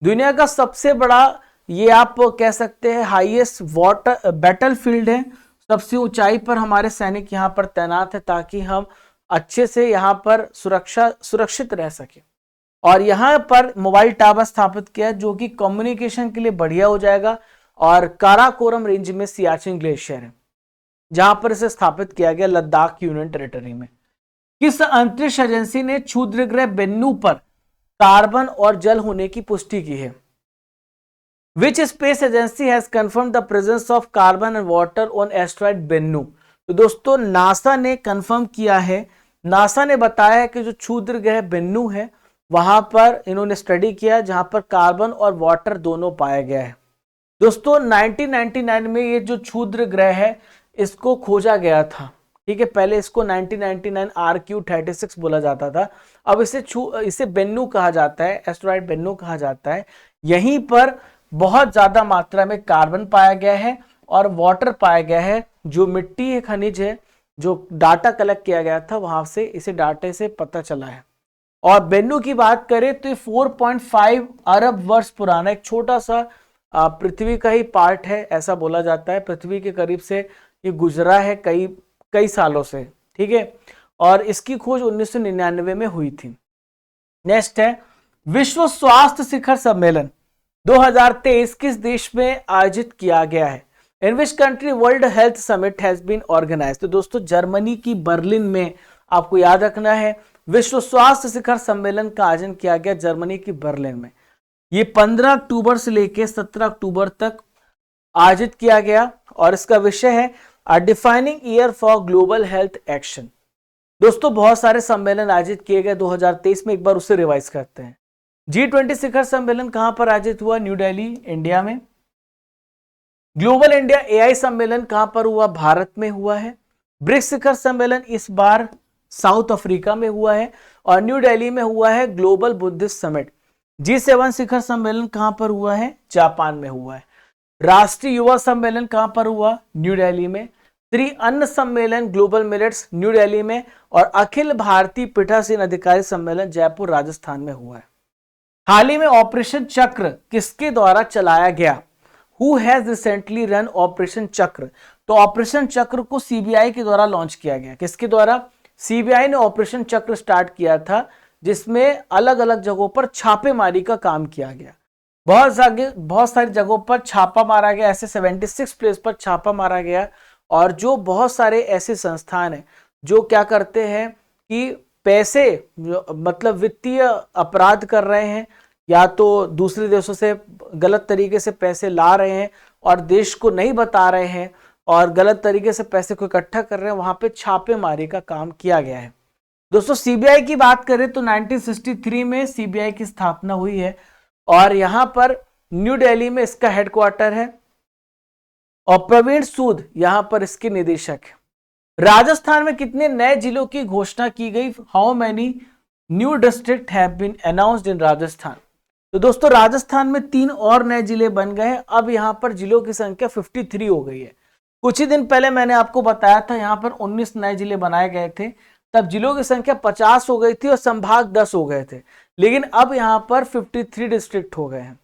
दुनिया का सबसे बड़ा, ये आप कह सकते हैं हाईएस्ट वाटर बैटलफील्ड है। सबसे ऊंचाई पर हमारे सैनिक यहाँ पर तैनात है ताकि हम अच्छे से यहाँ पर सुरक्षित रह सके। और यहाँ पर मोबाइल टावर स्थापित किया जो कि कम्युनिकेशन के लिए बढ़िया हो जाएगा। और काराकोरम रेंज में सियाचिन ग्लेशियर है जहां पर इसे स्थापित किया गया, लद्दाख यूनियन टेरिटरी में। किस अंतरिक्ष एजेंसी ने क्षुद्रग्रह बेन्नू पर कार्बन और जल होने की पुष्टि की है? Which space agency has confirm the presence of carbon and water on asteroid Bennu? तो दोस्तों नासा ने कंफर्म किया है। नासा ने बताया है कि जो क्षुद्रग्रह बेन्नू है वहां पर इन्होंने स्टडी किया जहां पर कार्बन और वाटर दोनों पाया गया है। दोस्तों 1999 में ये जो क्षुद्रग्रह है इसको खोजा गया था। ठीक है, पहले इसको 1999 RQ-36 बोला जाता था। अब इसे बेन्नू कहा जाता है, एस्टेरॉयड बेन्नू कहा जाता है। यहीं पर बहुत ज्यादा मात्रा में कार्बन पाया गया है और वाटर पाया गया है। जो मिट्टी है, खनिज है, जो डाटा कलेक्ट किया गया था वहां से इसे डाटे से पता चला है। और बेन्नू की बात करें तो ये 4.5 अरब वर्ष पुराना एक छोटा सा पृथ्वी का ही पार्ट है, ऐसा बोला जाता है। पृथ्वी के करीब से ये गुजरा है कई सालों से। ठीक है, और इसकी खोज 1999 में हुई थी। नेक्स्ट है विश्व स्वास्थ्य शिखर सम्मेलन 2023 किस देश में आयोजित किया गया है? In which country world health summit has been organise? तो दोस्तों जर्मनी की बर्लिन में, आपको याद रखना है, विश्व स्वास्थ्य शिखर सम्मेलन का आयोजन किया गया जर्मनी की बर्लिन में। ये 15 अक्टूबर से लेकर 17 अक्टूबर तक आयोजित किया गया और इसका विषय है a defining year for global health action. दोस्तों बहुत सारे सम्मेलन आयोजित किए गए 2023 में, एक बार उसे रिवाइज करते हैं। G20 शिखर सम्मेलन कहां पर आयोजित हुआ? न्यू दिल्ली, इंडिया में। ग्लोबल इंडिया AI सम्मेलन कहां पर हुआ? भारत में हुआ है। ब्रिक्स शिखर सम्मेलन इस बार साउथ अफ्रीका में हुआ है और न्यू दिल्ली में हुआ है ग्लोबल बुद्धिस्ट समिट। G7 शिखर सम्मेलन कहां पर हुआ है? जापान में हुआ है। राष्ट्रीय युवा सम्मेलन कहां पर हुआ? न्यू दिल्ली में। त्रिअन्न सम्मेलन ग्लोबल मिलेट्स न्यू दिल्ली में। और अखिल भारतीय पीठासीन अधिकारी सम्मेलन जयपुर राजस्थान में हुआ है। हाल ही में ऑपरेशन चक्र किसके द्वारा चलाया गया? Who has recently run operation चक्र? तो ऑपरेशन चक्र को CBI के द्वारा लॉन्च किया गया। किसके द्वारा? CBI ने ऑपरेशन चक्र स्टार्ट किया था जिसमें अलग अलग जगहों पर छापेमारी का काम किया गया। बहुत सारी जगहों पर छापा मारा गया, ऐसे 76 प्लेस पर छापा मारा गया। और जो बहुत सारे ऐसे संस्थान हैं जो क्या करते हैं कि पैसे मतलब वित्तीय अपराध कर रहे हैं या तो दूसरे देशों से गलत तरीके से पैसे ला रहे हैं और देश को नहीं बता रहे हैं और गलत तरीके से पैसे को इकट्ठा कर रहे हैं, वहां पे छापेमारी का काम किया गया है। दोस्तों CBI की बात करें तो 1963 में CBI की स्थापना हुई है और यहां पर न्यू दिल्ली में इसका हेडक्वार्टर है और प्रवीण सूद यहां पर इसके निदेशक है। राजस्थान में कितने नए जिलों की घोषणा की गई? How many new district have been announced in Rajasthan? तो दोस्तों राजस्थान में 3 और नए जिले बन गए हैं। अब यहां पर जिलों की संख्या 53 हो गई है। कुछ ही दिन पहले मैंने आपको बताया था यहां पर 19 नए जिले बनाए गए थे, तब जिलों की संख्या 50 हो गई थी और संभाग 10 हो गए थे, लेकिन अब यहां पर 53 डिस्ट्रिक्ट हो गए हैं।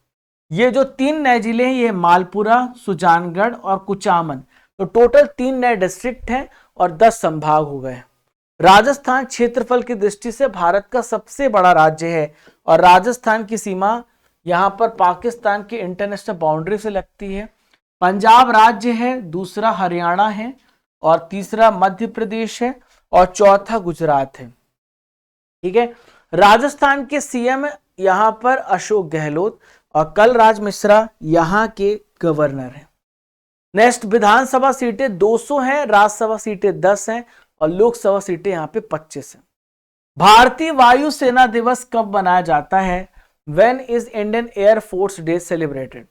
ये जो 3 नए जिले हैं ये मालपुरा, सुजानगढ़ और कुचामन, तो टोटल 3 नए डिस्ट्रिक्ट हैं और 10 संभाग हो गए। राजस्थान क्षेत्रफल की दृष्टि से भारत का सबसे बड़ा राज्य है और राजस्थान की सीमा यहां पर पाकिस्तान की इंटरनेशनल बाउंड्री से लगती है। पंजाब राज्य है, दूसरा हरियाणा है और तीसरा मध्य प्रदेश है और चौथा गुजरात है। ठीक है, राजस्थान के CM यहां पर अशोक गहलोत और कलराज मिश्रा यहां के गवर्नर हैं। नेक्स्ट, विधानसभा सीटें 200 हैं, राज्यसभा सीटें 10 हैं। और लोकसभा सीटें यहाँ पे 25 है। भारतीय वायुसेना दिवस कब मनाया जाता है? When is Indian Air Force Day celebrated?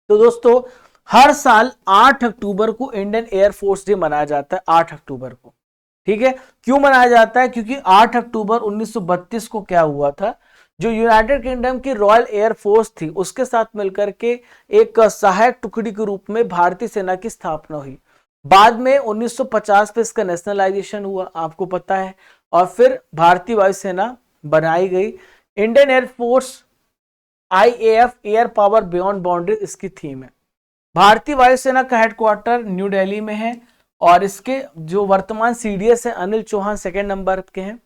तो दोस्तों हर साल 8 अक्टूबर को इंडियन एयर फोर्स डे मनाया जाता है, 8 अक्टूबर को। ठीक है, क्यों मनाया जाता है? क्योंकि 8 अक्टूबर 1932 को क्या हुआ था, जो यूनाइटेड किंगडम की रॉयल एयर फोर्स थी उसके साथ मिलकर के एक सहायक टुकड़ी के रूप में भारतीय सेना की स्थापना हुई। बाद में 1950 में इसका नेशनलाइजेशन हुआ, आपको पता है, और फिर भारतीय वायुसेना बनाई गई। Indian air force IAF air power beyond boundary इसकी थीम है। भारतीय वायुसेना का हेडक्वार्टर न्यू दिल्ली में है और इसके जो वर्तमान CDS है अनिल चौहान सेकंड नंबर के हैं।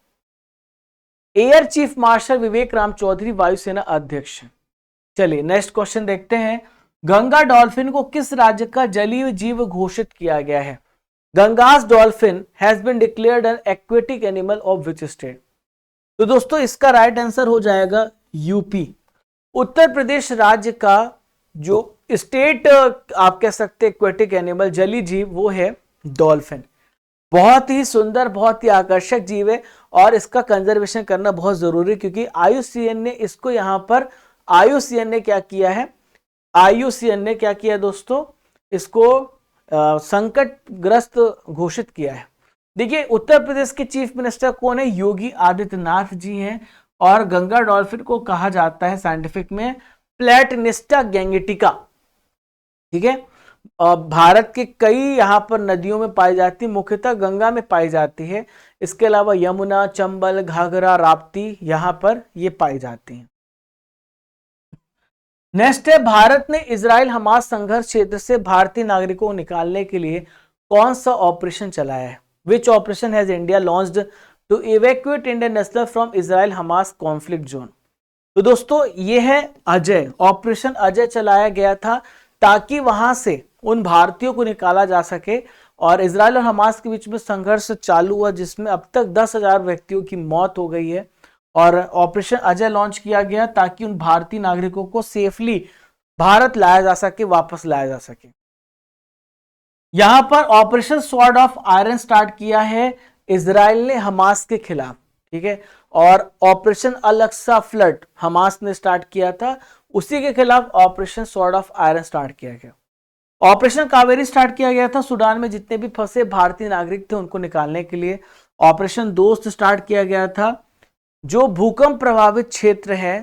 एयर चीफ मार्शल विवेक राम चौधरी वायुसेना अध्यक्ष हैं। चलिए नेक्स्ट क्वेश्चन देखते हैं। गंगा डॉल्फिन को किस राज्य का जलीय जीव घोषित किया गया है? Ganges dolphin has been declared an aquatic animal of which state? तो दोस्तों इसका राइट आंसर हो जाएगा यूपी। उत्तर प्रदेश राज्य का जो स्टेट आप कह सकते एक्वेटिक एनिमल जलीय जीव वो है डॉल्फिन। बहुत ही सुंदर, बहुत ही आकर्षक जीव है और इसका कंजर्वेशन करना बहुत जरूरी है, क्योंकि IUCN ने इसको यहां पर IUCN ने क्या किया है, IUCN ने क्या किया दोस्तों, इसको संकटग्रस्त घोषित किया है। देखिए उत्तर प्रदेश के चीफ मिनिस्टर कौन है? योगी आदित्यनाथ जी हैं और गंगा डॉल्फिन को कहा जाता है साइंटिफिक में प्लेटनिस्टा गैंगेटिका। ठीक है, भारत के कई यहां पर नदियों में पाई जाती है, मुख्यतः गंगा में पाई जाती है। इसके अलावा यमुना, चंबल, घाघरा, राप्ती यहां पर ये पाई जाती हैं। नेक्स्ट है, भारत ने इजराइल हमास संघर्ष क्षेत्र से भारतीय नागरिकों को निकालने के लिए कौन सा ऑपरेशन चलाया है? Which operation has India launched to evacuate Indian national from Israel Hamas conflict zone? तो दोस्तों ये है अजय, ऑपरेशन अजय चलाया गया था ताकि वहां से उन भारतीयों को निकाला जा सके। और इजराइल और हमास के बीच में संघर्ष चालू हुआ जिसमें अब तक 10,000 व्यक्तियों की मौत हो गई है और ऑपरेशन अजय लॉन्च किया गया ताकि उन भारतीय नागरिकों को सेफली भारत लाया जा सके, वापस लाया जा सके। यहां पर operation sword of iron start किया है इजराइल ने हमास के खिलाफ। ठीक है, और ऑपरेशन अल अक्सा फ्लड हमास ने स्टार्ट किया था, उसी के खिलाफ operation sword of iron start किया गया। ऑपरेशन कावेरी स्टार्ट किया गया था सूडान में जितने भी फंसे भारतीय नागरिक थे उनको निकालने के लिए। ऑपरेशन दोस्त स्टार्ट किया गया था, जो भूकंप प्रभावित क्षेत्र है,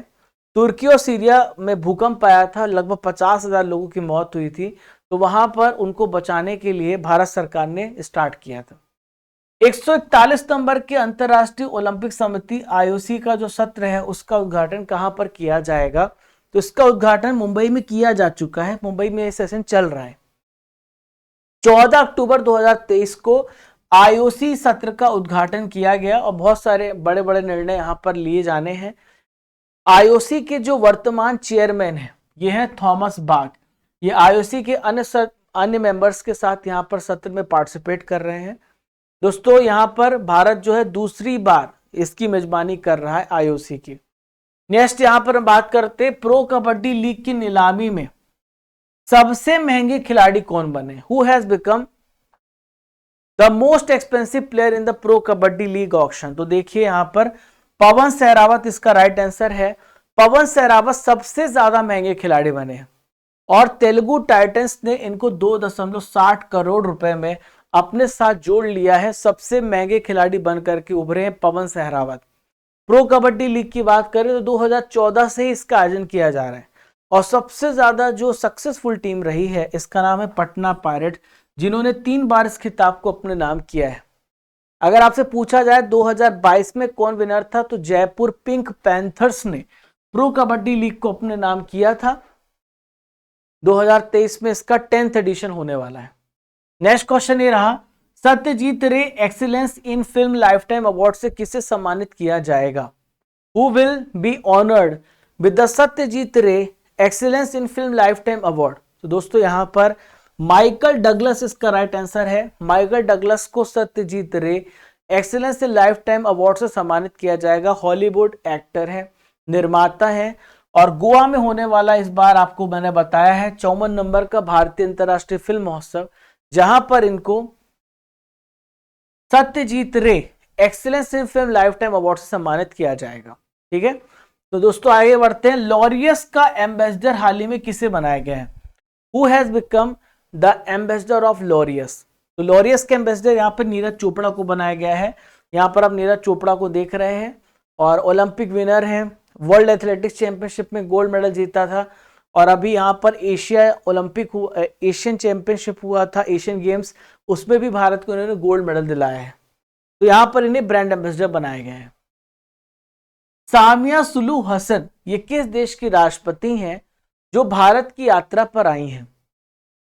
तुर्की और सीरिया में भूकंप आया था, लगभग 50,000 लोगों की मौत हुई थी, तो वहां पर उनको बचाने के लिए भारत सरकार ने स्टार्ट किया था। 141 नंबर के अंतरराष्ट्रीय ओलंपिक समिति IOC का जो सत्र है उसका उद्घाटन कहां पर किया जाएगा? तो इसका उद्घाटन मुंबई में किया जा चुका है, मुंबई में ये सेशन चल रहा है। 14 अक्टूबर 2023 को IOC सत्र का उद्घाटन किया गया और बहुत सारे बड़े बड़े निर्णय यहां पर लिए जाने हैं। IOC के जो वर्तमान चेयरमैन है ये है थॉमस बाक। ये IOC के अन्य मेंबर्स के साथ यहां पर सत्र में पार्टिसिपेट कर रहे हैं। दोस्तों यहां पर भारत जो है दूसरी बार इसकी मेजबानी कर रहा है IOC की। नेक्स्ट यहां पर हम बात करते हैं प्रो कबड्डी लीग की नीलामी में सबसे महंगे खिलाड़ी कौन बने? Who has become the most expensive player in the pro kabaddi league auction? तो देखिए यहां पर पवन सहरावत इसका राइट आंसर है। पवन सहरावत सबसे ज्यादा महंगे खिलाड़ी बने हैं और तेलुगु टाइटंस ने इनको 2.60 करोड़ रुपए में अपने साथ जोड़ लिया है। सबसे महंगे खिलाड़ी बनकर के उभरे हैं पवन सहरावत। प्रो कबड्डी लीग की बात करें तो 2014 से ही इसका आयोजन किया जा रहा है और सबसे ज्यादा जो सक्सेसफुल टीम रही है इसका नाम है पटना पायरेट, जिन्होंने 3 बार इस खिताब को अपने नाम किया है। अगर आपसे पूछा जाए 2022 में कौन विनर था तो जयपुर पिंक पैंथर्स ने प्रो कबड्डी लीग को अपने नाम किया था। 2023 में इसका 10th एडिशन होने वाला है। नेक्स्ट क्वेश्चन ये रहा, Satyajit Ray excellence in film lifetime award से किसे सम्मानित किया जाएगा? Who will be honoured with the Satyajit Ray excellence in film lifetime award? तो दोस्तों यहां पर माइकल डगलस इसका राइट आंसर है। माइकल डगलस को Satyajit Ray excellence in lifetime award से सम्मानित किया जाएगा। हॉलीवुड एक्टर है, निर्माता है और गोवा में होने वाला इस बार आपको मैंने बताया है 54 नंबर का भारतीय अंतरराष्ट्रीय फिल्म महोत्सव, जहां पर इनको Satyajit Ray excellence in film lifetime award से सम्मानित किया जाएगा। ठीक है, तो दोस्तों आगे बढ़ते हैं। लॉरियस का एम्बेसडर हाल ही में किसे बनाया गया है? Who has become the ambassador of Laureus? तो लॉरियस के एम्बेसडर यहाँ पर नीरज चोपड़ा को बनाया गया है। यहाँ पर आप नीरज चोपड़ा को देख रहे हैं और ओलंपिक विनर हैं, वर्ल्ड एथलेटिक्स चैंपियनशिप में गोल्ड मेडल जीता था और अभी यहाँ पर एशियन चैंपियनशिप हुआ था, एशियन गेम्स, उसमें भी भारत को इन्होंने गोल्ड मेडल दिलाया है। तो यहाँ पर इन्हें ब्रांड एम्बेसडर बनाए गए हैं। सामिया सुलू हसन ये किस देश की राष्ट्रपति हैं जो भारत की यात्रा पर आई हैं?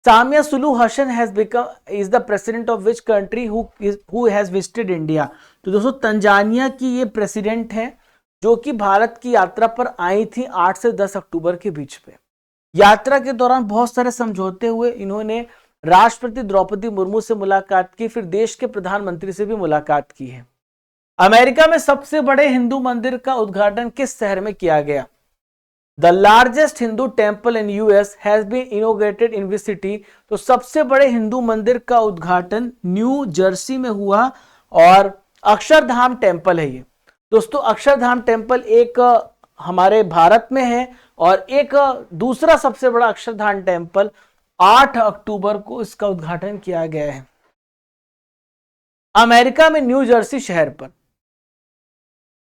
Samia Suluhu Hassan has become is the president of which country who has visited India? तो दोस्तों तंजानिया की ये प्रेसिडेंट हैं जो कि भारत की यात्रा पर आई थी 8 से 10 अक्टूबर के बीच पे। यात्रा के दौरान बहुत सारे समझौते हुए, इन्होंने राष्ट्रपति द्रौपदी मुर्मू से मुलाकात की, फिर देश के प्रधानमंत्री से भी मुलाकात की है। अमेरिका में सबसे बड़े हिंदू मंदिर का उद्घाटन किस शहर में किया गया? The largest Hindu temple in US has been inaugurated in which city? तो सबसे बड़े हिंदू मंदिर का उद्घाटन न्यू जर्सी में हुआ और अक्षरधाम टेम्पल है ये। दोस्तों अक्षरधाम टेम्पल एक हमारे भारत में है और एक दूसरा सबसे बड़ा अक्षरधाम टेम्पल 8 अक्टूबर को इसका उद्घाटन किया गया है अमेरिका में न्यू जर्सी शहर पर।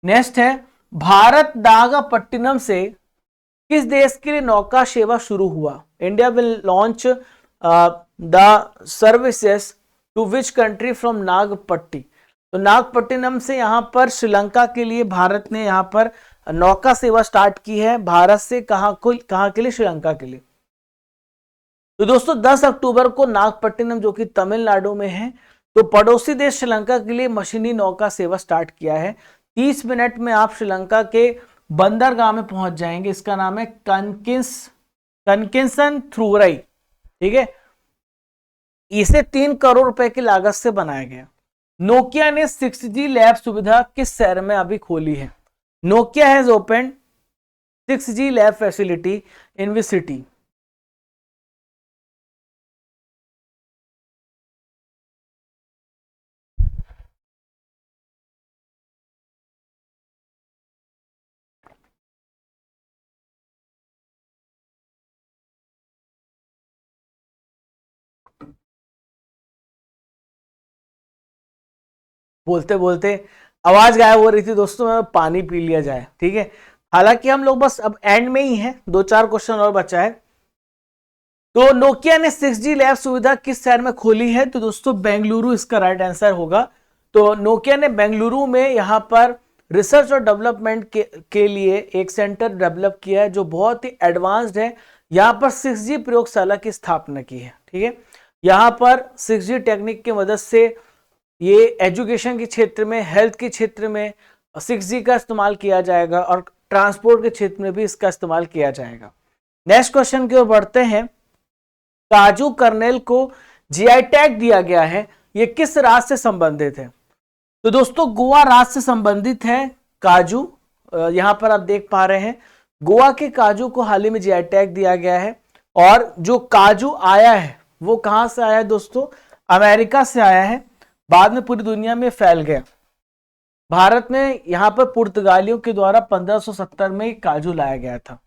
नेक्स्ट है, भारत नागपट्टिनम से किस देश के लिए नौका सेवा शुरू हुआ? India will launch the services to which country from Nagapatti? तो नागपट्टिनम से यहां पर श्रीलंका के लिए भारत ने यहां पर नौका सेवा स्टार्ट की है। भारत से कहां के लिए? श्रीलंका के लिए। तो दोस्तों 10 अक्टूबर को नागपट्टिनम जो कि तमिलनाडु में है, तो पड़ोसी देश श्रीलंका के लिए मशीनी नौका सेवा स्टार्ट किया है। 30 मिनट में आप श्रीलंका के बंदरगाह में पहुंच जाएंगे। इसका नाम है कनकिंसन थ्रूरई। ठीक है, इसे 3 करोड़ रुपए की लागत से बनाया गया। नोकिया ने 6G लैब सुविधा किस शहर में अभी खोली है? Nokia has open 6G lab facility in which city? बोलते बोलते आवाज गायब हो रही थी दोस्तों, मैं पानी पी लिया जाए। ठीक है, हालांकि हम लोग बस अब एंड में ही हैं, 2-4 क्वेश्चन और बचा है। तो नोकिया ने 6G लैब सुविधा किस शहर में खोली है? तो दोस्तों बेंगलुरु इसका राइट आंसर होगा। तो नोकिया ने बेंगलुरु में यहां पर रिसर्च और डेवलपमेंट के लिए एक सेंटर डेवलप किया है जो बहुत ही एडवांस्ड है। यहां पर 6G प्रयोगशाला की स्थापना की है। ठीक है, यहां पर 6G टेक्निक की मदद से ये एजुकेशन के क्षेत्र में, हेल्थ के क्षेत्र में 6G का इस्तेमाल किया जाएगा और ट्रांसपोर्ट के क्षेत्र में भी इसका इस्तेमाल किया जाएगा। नेक्स्ट क्वेश्चन की ओर बढ़ते हैं। काजू कर्नेल को जीआई टैग दिया गया है, ये किस राज्य से संबंधित है? तो दोस्तों गोवा राज्य से संबंधित है काजू। यहां पर आप देख पा रहे हैं गोवा के काजू को हाल ही में जीआई टैग दिया गया है। और जो काजू आया है वो कहां से आया है दोस्तों? अमेरिका से आया है, बाद में पूरी दुनिया में फैल गया। भारत में यहां पर पुर्तगालियों के द्वारा 1570 में काजू लाया गया था।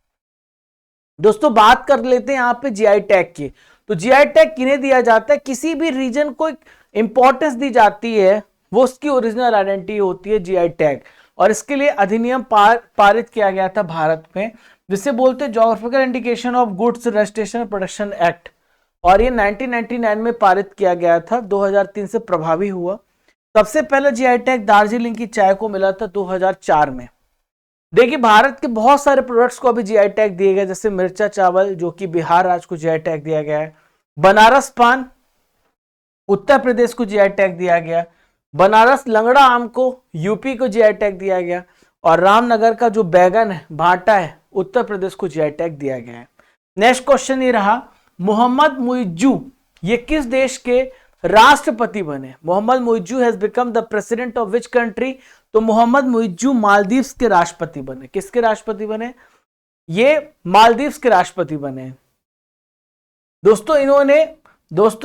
दोस्तों बात कर लेते हैं यहां पे जीआई टैग की। तो जीआई टैग किन्हें दिया जाता है? किसी भी रीजन को इंपॉर्टेंस दी जाती है, वो उसकी ओरिजिनल आइडेंटिटी होती है जीआई टैग। और इसके लिए अधिनियम पारित किया गया था भारत में, जिसे बोलते हैं geographical indication of goods registration protection act. और ये 1999 में पारित किया गया था, 2003 से प्रभावी हुआ। सबसे पहले जीआई टैग दार्जिलिंग की चाय को मिला था 2004 में। देखिए भारत के बहुत सारे प्रोडक्ट्स को अभी जीआई टैग दिए गए, जैसे मिर्चा चावल जो कि बिहार राज्य को जीआई टैग दिया गया है, बनारस पान उत्तर प्रदेश को जीआई टैग दिया गया, बनारस लंगड़ा आम को यूपी को जीआई टैग दिया गया, और रामनगर का जो बैगन है, भाटा है, उत्तर प्रदेश को जीआई टैग दिया गया है। नेक्स्ट क्वेश्चन ये रहा, मोहम्मद मुइज्जू ये किस देश के राष्ट्रपति बने? Mohamed Muizzu has become the president of which country? तो मोहम्मद मुइज्जू मालदीव्स के राष्ट्रपति बने। किसके राष्ट्रपति बने? ये मालदीव्स के राष्ट्रपति बने। दोस्तों इन्होंने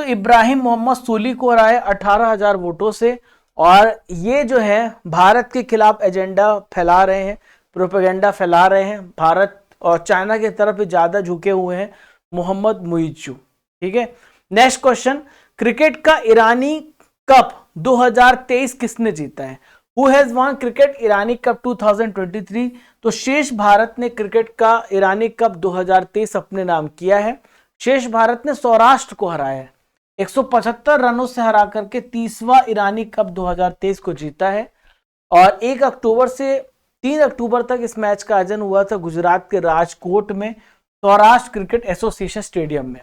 इब्राहिम मोहम्मद सोली को हराया 18,000 वोटों से, और ये जो है भारत के खिलाफ एजेंडा फैला रहे हैं, प्रोपेगेंडा फैला रहे हैं, भारत और चाइना की तरफ ज्यादा झुके हुए हैं, मोहम्मद मुइज्जू। ठीक है, नेक्स्ट क्वेश्चन, क्रिकेट का ईरानी कप 2023 किसने जीता है? Who has won cricket Irani cup 2023? तो शेष भारत ने क्रिकेट का ईरानी कप 2023 अपने नाम किया है। शेष भारत ने सौराष्ट्र को हराया है, 175 रनों से हरा करके 30वां ईरानी कप 2023 को जीता है। और 1 अक्टूबर से 3 अक्टूबर तक इस मैच का आयोजन हुआ था गुजरात के राजकोट में, सौराष्ट्र क्रिकेट एसोसिएशन स्टेडियम में।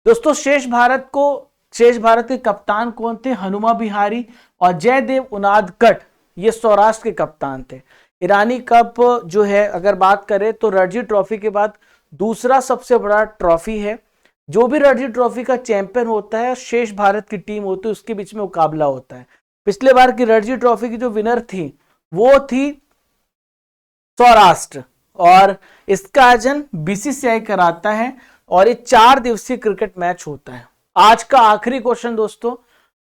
दोस्तों शेष भारत के कप्तान कौन थे? हनुमा बिहारी और जयदेव उनादकट, ये सौराष्ट्र के कप्तान थे। ईरानी कप जो है अगर बात करें तो रणजी ट्रॉफी के बाद दूसरा सबसे बड़ा ट्रॉफी है। जो भी रणजी ट्रॉफी का चैंपियन होता है, शेष भारत की टीम होती है, उसके बीच में मुकाबला होता है। पिछले बार की रणजी ट्रॉफी की जो विनर थी वो थी सौराष्ट्र, और इसका आयोजन बीसीसीआई कराता है और ये 4 दिवसीय क्रिकेट मैच होता है। आज का आखिरी क्वेश्चन दोस्तों,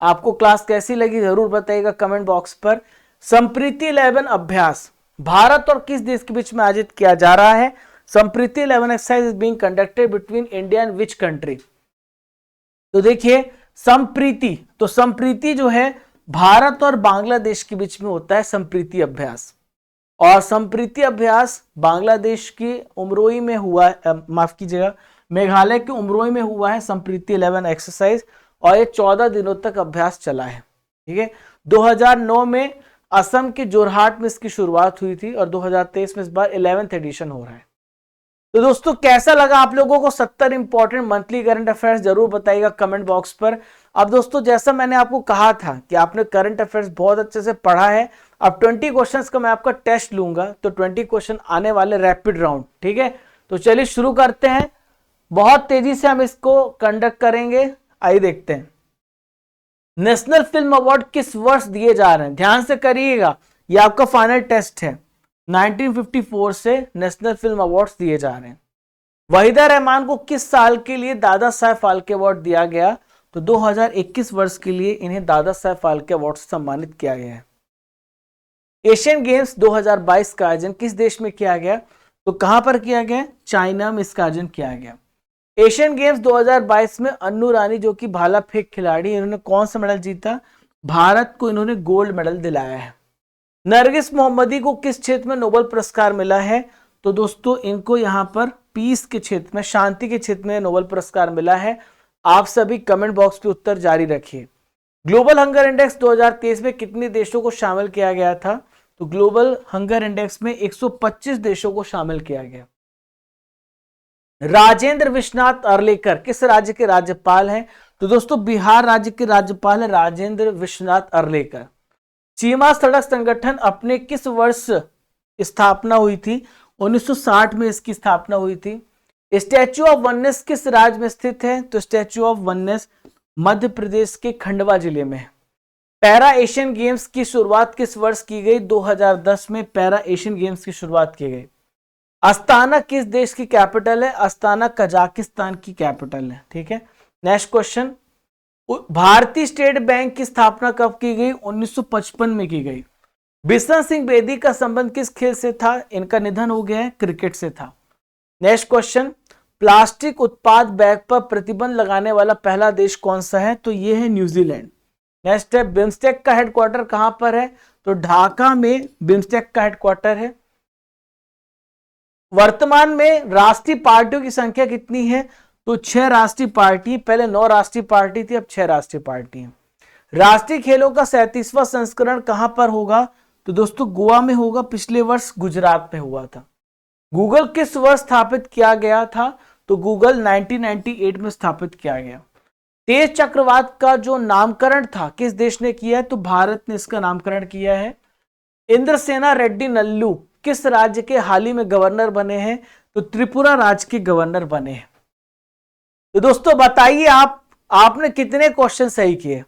आपको क्लास कैसी लगी जरूर बताइएगा कमेंट बॉक्स पर। संप्रीति 11 अभ्यास भारत और किस देश के बीच में आयोजित किया जा रहा है? Sampriti 11 exercise is being conducted between India and which country? तो देखिए संप्रीति, तो संप्रीति जो है भारत और बांग्लादेश के बीच में होता है संप्रीति अभ्यास। और संप्रीति अभ्यास बांग्लादेश की उमरोई में हुआ, माफ कीजिएगा, मेघालय के उमरोई में हुआ है संप्रीति 11 एक्सरसाइज, और ये 14 दिनों तक अभ्यास चला है। ठीक है, 2009 में असम के जोरहाट में इसकी शुरुआत हुई थी और 2023 में इस बार 11th एडिशन हो रहा है। तो दोस्तों कैसा लगा आप लोगों को 70 इंपॉर्टेंट मंथली करंट अफेयर्स जरूर बताइएगा कमेंट बॉक्स पर। अब दोस्तों जैसा मैंने आपको कहा था कि आपने करंट अफेयर्स बहुत अच्छे से पढ़ा है, अब 20 क्वेश्चंस का मैं आपका टेस्ट लूंगा, तो 20 क्वेश्चन आने वाले रैपिड राउंड। ठीक है, तो चलिए शुरू करते हैं, बहुत तेजी से हम इसको कंडक्ट करेंगे। आइए देखते हैं, नेशनल फिल्म अवार्ड किस वर्ष दिए जा रहे हैं? ध्यान से करिएगा, ये आपका फाइनल टेस्ट है। 1954 से नेशनल फिल्म अवार्ड्स दिए जा रहे हैं। वहीदा रहमान को किस साल के लिए दादा साहेब फाल्के अवार्ड दिया गया? तो 2021 वर्ष के लिए इन्हें दादा साहेब फाल्के अवार्ड से सम्मानित किया गया है। एशियन गेम्स 2022 का आयोजन किस देश में किया गया? तो कहां पर किया गया? चाइना में इसका आयोजन किया गया। एशियन गेम्स 2022 में अन्नू रानी जो कि भाला फेंक खिलाड़ी, इन्होंने कौन सा मेडल जीता? भारत को इन्होंने गोल्ड मेडल दिलाया है। नरगिस मोहम्मदी को किस क्षेत्र में नोबेल पुरस्कार मिला है? तो दोस्तों इनको यहां पर पीस के क्षेत्र में, शांति के क्षेत्र में नोबेल पुरस्कार मिला है। आप सभी कमेंट बॉक्स पे उत्तर जारी रखिए। ग्लोबल हंगर इंडेक्स 2023 में कितने देशों को शामिल किया गया था? तो ग्लोबल हंगर इंडेक्स में 125 देशों को शामिल किया गया। राजेंद्र विश्वनाथ अर्लेकर किस राज्य के राज्यपाल हैं? तो दोस्तों बिहार राज्य के राज्यपाल है राजेंद्र विश्वनाथ अर्लेकर। सीमा सड़क संगठन अपने किस वर्ष स्थापना हुई थी? 1960 में इसकी स्थापना हुई थी। स्टैच्यू ऑफ वननेस किस राज्य में स्थित है? तो statue of oneness Madhya Pradesh के खंडवा जिले में है। पैरा एशियन गेम्स की शुरुआत किस वर्ष की गई? 2010 में पैरा एशियन गेम्स की शुरुआत की गई। अस्ताना किस देश की कैपिटल है? अस्ताना कजाकिस्तान की कैपिटल है। ठीक है, नेक्स्ट क्वेश्चन, भारतीय स्टेट बैंक की स्थापना कब की गई? 1955 में की गई। बिशन सिंह बेदी का संबंध किस खेल से था? इनका निधन हो गया है, क्रिकेट से था। नेक्स्ट क्वेश्चन, प्लास्टिक उत्पाद बैग पर प्रतिबंध लगाने वाला पहला देश कौन सा है? तो ये है न्यूजीलैंड। नेक्स्ट है, बिम्स्टेक का हेडक्वार्टर कहां पर है? तो ढाका में बिम्स्टेक का हेडक्वार्टर है। वर्तमान में राष्ट्रीय पार्टियों की संख्या कितनी है? तो 6 राष्ट्रीय पार्टी, पहले 9 राष्ट्रीय पार्टी थी, अब 6 राष्ट्रीय पार्टी है। राष्ट्रीय खेलों का 37वां संस्करण कहां पर होगा? तो दोस्तों गोवा में होगा, पिछले वर्ष गुजरात में हुआ था। गूगल किस वर्ष स्थापित किया गया था? तो गूगल 1998 में स्थापित किया गया। तेज चक्रवात का जो नामकरण था किस देश ने किया है? तो भारत ने इसका नामकरण किया है। इंद्रसेना रेड्डी नल्लू किस राज्य के हाल ही में गवर्नर बने हैं? तो त्रिपुरा राज्य के गवर्नर बने हैं। तो दोस्तों बताइए आपने कितने क्वेश्चन सही किए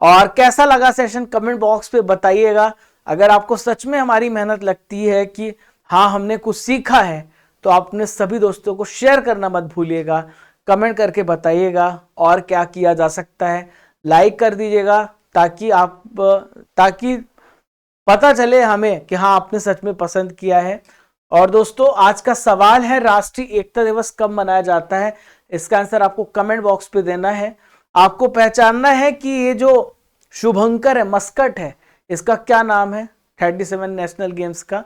और कैसा लगा सेशन, कमेंट बॉक्स पे बताइएगा। अगर आपको सच में हमारी मेहनत लगती है कि हाँ हमने कुछ सीखा है, तो आपने सभी दोस्तों को शेयर करना मत भूलिएगा, कमेंट करके बताइएगा और क्या किया जा सकता है। लाइक कर दीजिएगा, ताकि पता चले हमें कि हाँ आपने सच में पसंद किया है। और दोस्तों आज का सवाल है, राष्ट्रीय एकता दिवस कब मनाया जाता है? इसका आंसर आपको कमेंट बॉक्स पे देना है। आपको पहचानना है कि ये जो शुभंकर है, मस्कट है, इसका क्या नाम है 37 नेशनल गेम्स का।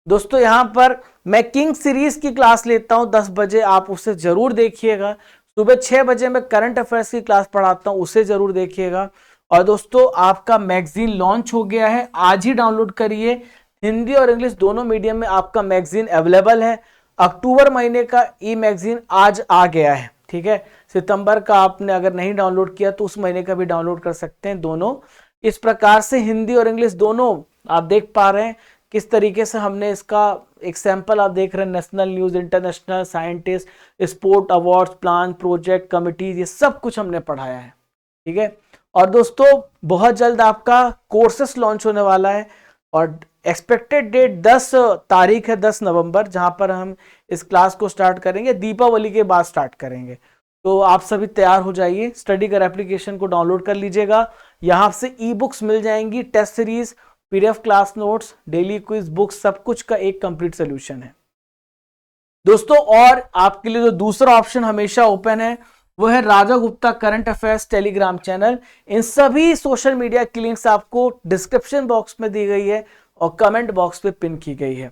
दोस्तों यहां पर मैं किंग सीरीज की क्लास लेता हूं 10 बजे, आप उसे जरूर देखिएगा। सुबह 6 बजे मैं करंट अफेयर्स की क्लास पढ़ाता हूं, उसे जरूर देखिएगा। और दोस्तों आपका मैगजीन लॉन्च हो गया है, आज ही डाउनलोड करिए। हिंदी और इंग्लिश दोनों मीडियम में आपका मैगजीन अवेलेबल है। अक्टूबर महीने का ई मैगजीन आज आ गया है, ठीक है। सितंबर का आपने अगर नहीं डाउनलोड किया तो उस महीने का भी डाउनलोड कर सकते हैं। दोनों इस प्रकार से हिंदी और इंग्लिश दोनों आप देख पा रहे हैं किस तरीके से हमने इसका एक सैंपल आप देख रहे हैं। National news, international, scientist, sport awards, plan, project, committees, ये सब कुछ हमने पढ़ाया है, ठीक है। और दोस्तों बहुत जल्द आपका कोर्सेस लॉन्च होने वाला है और एक्सपेक्टेड डेट 10 तारीख है, 10 नवंबर, जहां पर हम इस क्लास को स्टार्ट करेंगे। दीपावली के बाद स्टार्ट करेंगे, तो आप सभी तैयार हो जाइए। स्टडी कर एप्लीकेशन को डाउनलोड कर लीजिएगा। यहां से ई बुक्स मिल जाएंगी, test series, PDF class notes, daily quiz books, सब कुछ का एक कंप्लीट सोल्यूशन है दोस्तों। और आपके लिए जो दूसरा ऑप्शन हमेशा ओपन है वो है Raja Gupta current affairs Telegram channel. इन सभी सोशल मीडिया की लिंक्स आपको डिस्क्रिप्शन बॉक्स में दी गई है और कमेंट बॉक्स पे पिन की गई है।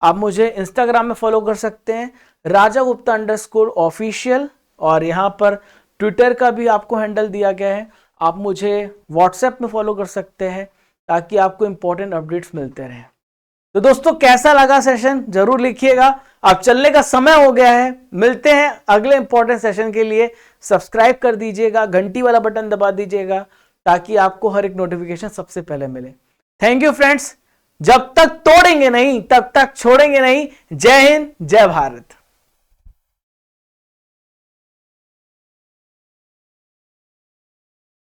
आप मुझे इंस्टाग्राम में फॉलो कर सकते हैं, राजा गुप्ता _ऑफिशियल, और यहाँ पर ट्विटर का भी आपको हैंडल दिया गया है। आप मुझे व्हाट्सएप में फॉलो कर सकते हैं ताकि आपको इंपॉर्टेंट अपडेट्स मिलते रहें। तो दोस्तों कैसा लगा सेशन जरूर लिखिएगा। अब चलने का समय हो गया है, मिलते हैं अगले इंपॉर्टेंट सेशन के लिए। सब्सक्राइब कर दीजिएगा, घंटी वाला बटन दबा दीजिएगा ताकि आपको हर एक नोटिफिकेशन सबसे पहले मिले। थैंक यू फ्रेंड्स, जब तक तोड़ेंगे नहीं तब तक छोड़ेंगे नहीं। जय हिंद, जय भारत।